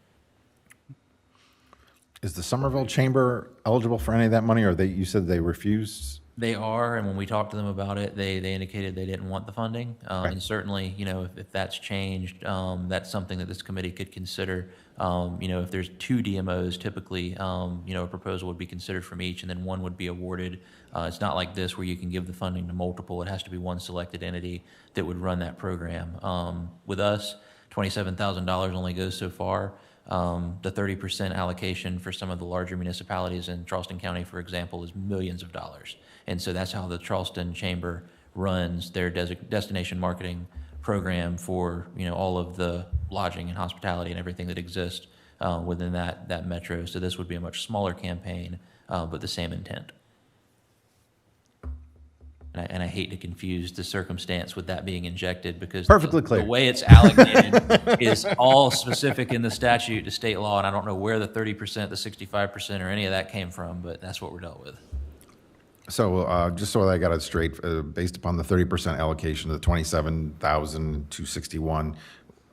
Is the Somerville Chamber eligible for any of that money, or you said they refused? They are, and when we talked to them about it, they indicated they didn't want the funding. Right. And certainly, if that's changed, that's something that this committee could consider. If there's two DMOs, typically, a proposal would be considered from each, and then one would be awarded. It's not like this where you can give the funding to multiple. It has to be one selected entity that would run that program. With us, $27,000 only goes so far. The 30% allocation for some of the larger municipalities in Charleston County, for example, is millions of dollars. And so that's how the Charleston Chamber runs their destination marketing program for, all of the lodging and hospitality and everything that exists within that metro. So this would be a much smaller campaign, but the same intent. And I hate to confuse the circumstance with that being injected, because Perfectly clear. The way it's allocated is all specific in the statute to state law, and I don't know where the 30%, the 65%, or any of that came from, but that's what we're dealt with. So just so I got it straight, based upon the 30% allocation of the $27,261,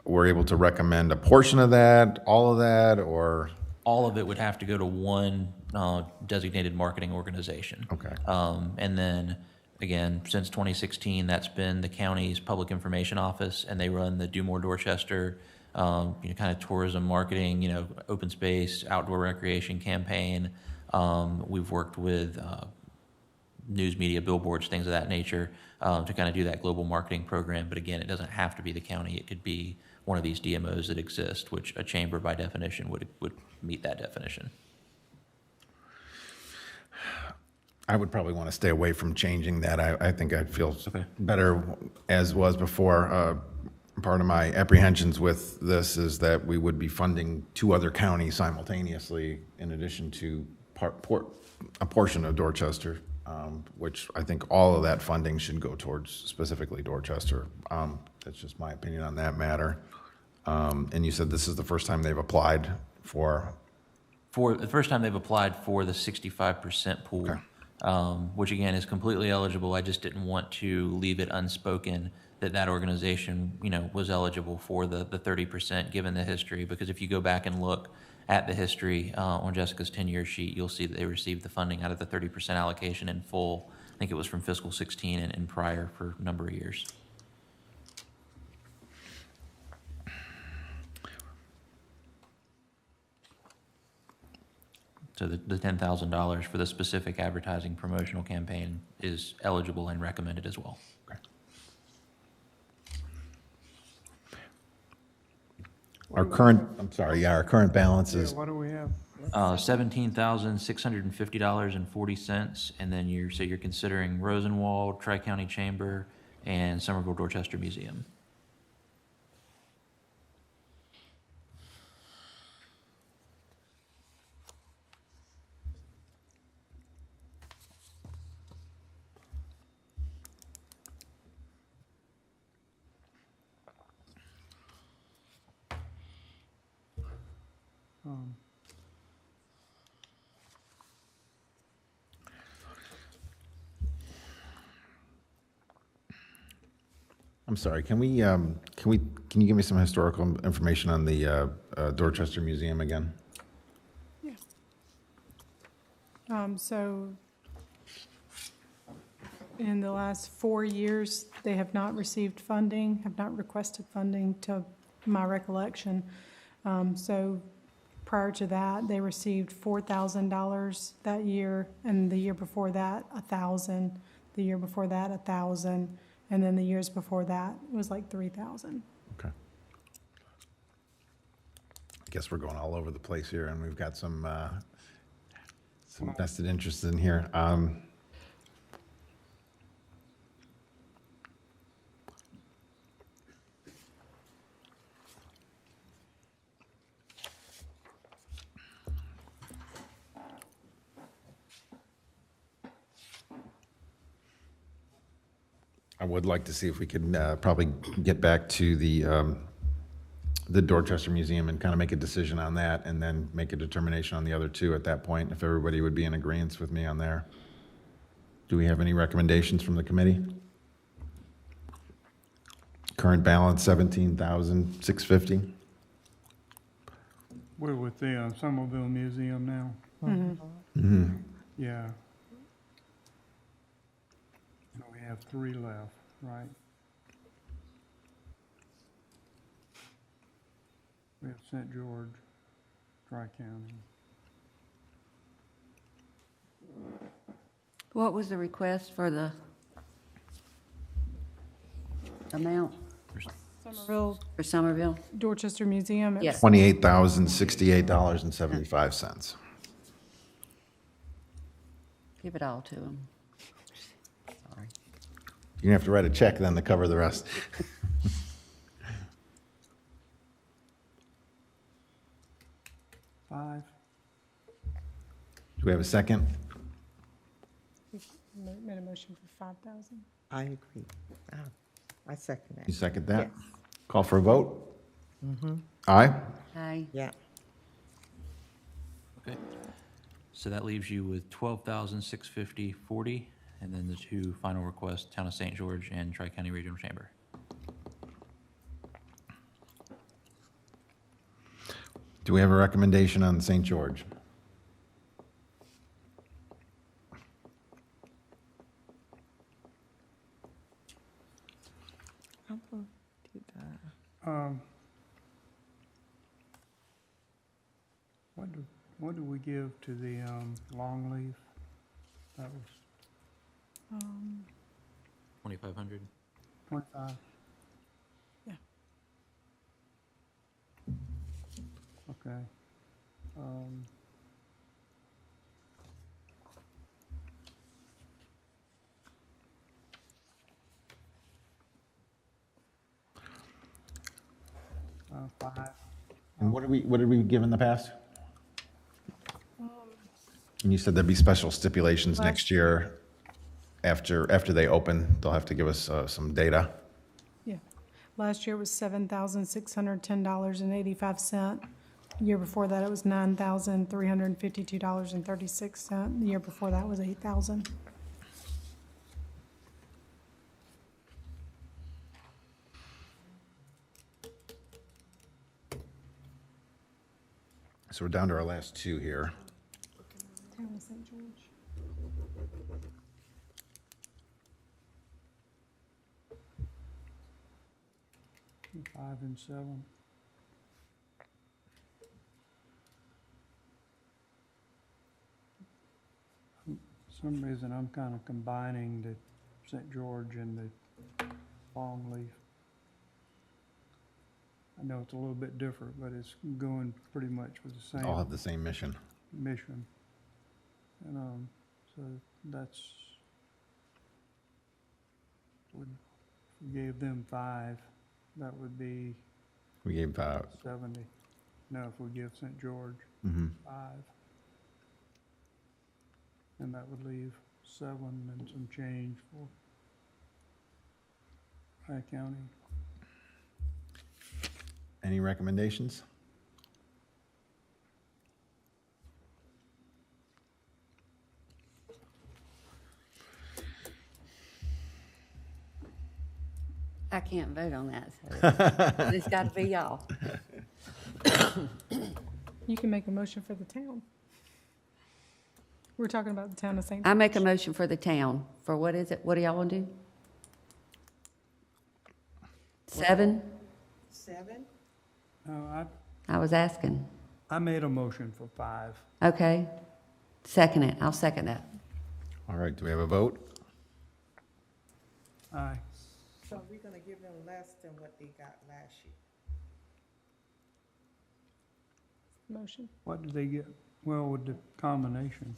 we're able to recommend a portion of that, all of that, or? All of it would have to go to one designated marketing organization. Okay. And then, again, since 2016, that's been the county's public information office, and they run the Do More Dorchester, kind of tourism marketing, open space, outdoor recreation campaign. We've worked with news media, billboards, things of that nature, to kind of do that global marketing program. But again, it doesn't have to be the county. It could be one of these DMOs that exist, which a chamber by definition would meet that definition. I would probably want to stay away from changing that. I think I'd feel better as was before. Part of my apprehensions with this is that we would be funding two other counties simultaneously in addition to a portion of Dorchester. which I think all of that funding should go towards specifically Dorchester. That's just my opinion on that matter. And you said this is the first time they've applied for? For the first time they've applied for the 65% pool, which again is completely eligible. I just didn't want to leave it unspoken that that organization, you know, was eligible for the 30% given the history, because if you go back and look at the history on Jessica's 10-year sheet, you'll see that they received the funding out of the 30% allocation in full. I think it was from fiscal 16 and prior for a number of years. So the $10,000 for the specific advertising promotional campaign is eligible and recommended as well. Our current, I'm sorry, yeah, our current balance is What do we have? $17,650.40, and then you're considering Rosenwald, Tri-County Chamber, and Somerville Dorchester Museum. I'm sorry, can you give me some historical information on the Dorchester Museum again? Yeah. So in the last 4 years, they have not received funding, have not requested funding to my recollection. So prior to that, they received $4,000 that year, and the year before that, $1,000. The year before that, $1,000. And then the years before that, it was like 3,000. Okay. I guess we're going all over the place here, and we've got some vested interests in here. I would like to see if we could probably get back to the Dorchester Museum and kind of make a decision on that, and then make a determination on the other two at that point, if everybody would be in agreement with me on there. Do we have any recommendations from the committee? Current balance, $17,650. We're with the Somerville Museum now. Mm-hmm. Yeah. So we have 3 left, right? We have St. George, Tri-County. What was the request for the amount Somerville, for Summerville? Dorchester Museum. Yes. $28,068.75. Give it all to them. Sorry. You're gonna have to write a check then to cover the rest. $5. Do we have a second? Made a motion for 5,000. I agree. I second that. You second that? Yes. Call for a vote? Mm-hmm. Aye? Aye. Yeah. Okay. So that leaves you with $12,650.40, and then the 2 final requests, Town of St. George and Tri-County Regional Chamber. Do we have a recommendation on St. George? What do we give to the long leaf? That was 2,500. 25. Yeah. Okay. $5. And what did we give in the past? And you said there'd be special stipulations next year. after they open, they'll have to give us some data. Yeah. Last year it was $7,610.85. The year before that, it was $9,352.36. The year before that was $8,000. So we're down to our last two here. Town of St. George. Five and seven. For some reason, I'm kind of combining the St. George and the Longleaf. I know it's a little bit different, but it's going pretty much with the same All have the same mission. mission. And so that's, we gave them 5, that would be We gave 70. No, if we give St. George 5, and that would leave 7 and some change for High County. Any recommendations? I can't vote on that, so it's got to be y'all. You can make a motion for the town. We're talking about the town of St. I George. make a motion for the town. For what is it? What do y'all want to do? 7? 7? No, I was asking. I made a motion for 5. Okay. Second it. I'll second that. All right, do we have a vote? Aye. So we're gonna give them less than what they got last year. Motion. What did they get? Well, with the combination.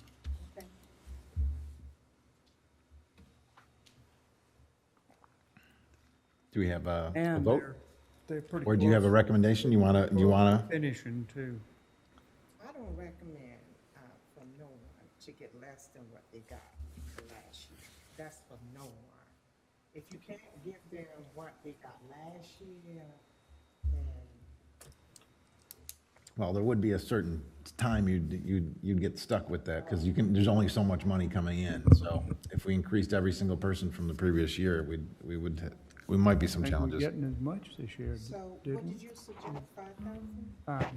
Do we have a And vote? they're pretty Or do you have a close. recommendation? You wanna? Finishing too. I don't recommend for no one to get less than what they got last year. That's for no one. If you can't give them what they got last year, then Well, there would be a certain time you'd get stuck with that, because there's only so much money coming in. So if we increased every single person from the previous year, we might be some I think we're challenges. getting as much this year, so didn't what we? did you suggest, 5,000? Okay.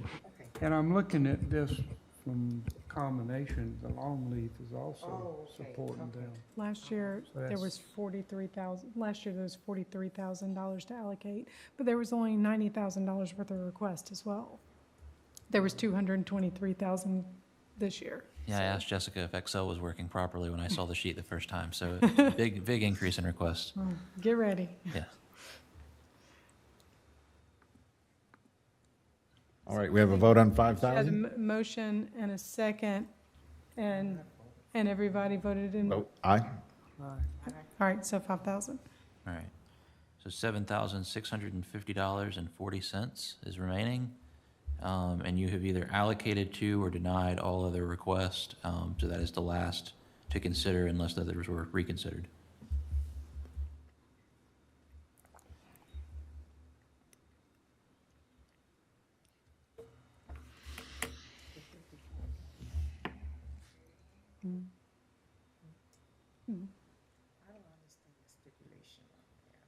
And I'm looking at this from combination, the Longleaf is Oh, also okay, supporting okay. them. Last year, So there that's- was $43,000 to allocate, but there was only $90,000 worth of requests as well. There was $223,000 this year. Yeah, I asked Jessica if Excel was working properly when I saw the sheet the first time, so big increase in requests. Oh, get ready. Yeah. All right, we have a vote on Had a 5,000? motion and a second, and everybody voted in. All Vote aye. right, so 5,000. All right. So $7,650.40 is remaining. And you have either allocated to or denied all other requests. So that is the last to consider unless the others were reconsidered. I don't understand the stipulation on there,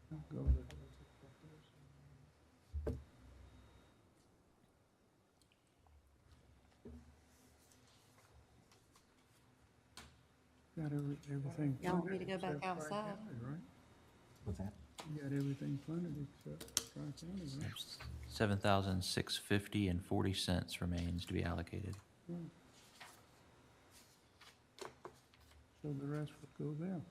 so. Go with it. Got everything. Y'all want me to funded go back except outside? Tri-County, right? What's that? You got everything funded except Tri-County, right? $7,650.40 remains to be allocated. So the rest would go there.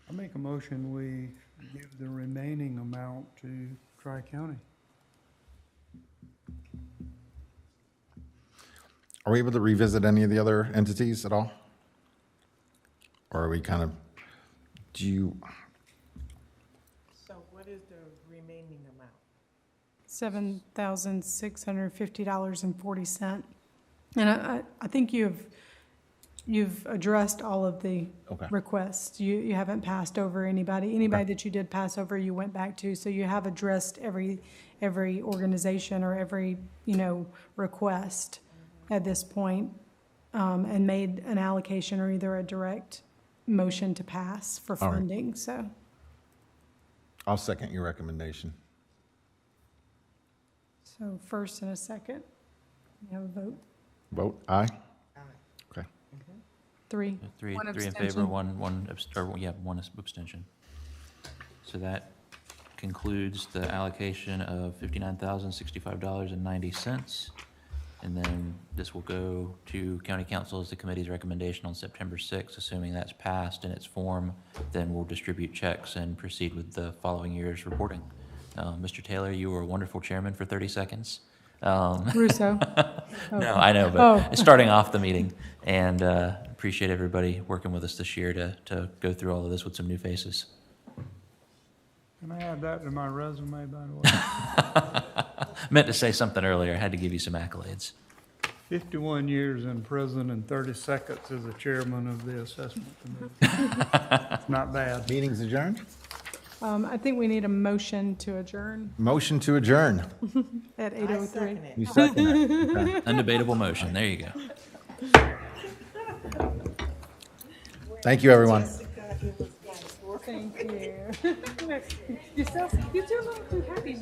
I make a motion, we give the remaining amount to Tri-County. Are we able to revisit any of the other entities at all? Or are we kind of, So what is the remaining amount? $7,650.40. And I think you've addressed all of the Okay. requests. You haven't passed over anybody. Anybody that you did pass over, you went back to. So you have addressed every organization or every, request at this point, and made an allocation or either a direct motion to pass for All right. funding, so. I'll second your recommendation. So first and a second, you have a vote. Vote aye? Okay. Three. Three One in favor, abstention. one abstention. So that concludes the allocation of $59,065.90. And then this will go to County Council as the committee's recommendation on September 6th. Assuming that's passed in its form, then we'll distribute checks and proceed with the following year's reporting. Mr. Taylor, you were a wonderful chairman for 30 seconds. Russo. No, I know, but starting off the meeting, and appreciate everybody working with us this year to go through all of this with some new faces. Can I add that to my resume, by the way? Meant to say something earlier. I had to give you some accolades. 51 years in prison and 30 seconds as the chairman of the assessment committee. It's not bad. Meeting's adjourned? I think we need a motion to adjourn Motion to adjourn. at 8:03. You second it? Okay. Undebatable motion. There you go. Thank you, everyone. Thank you. You still look too happy.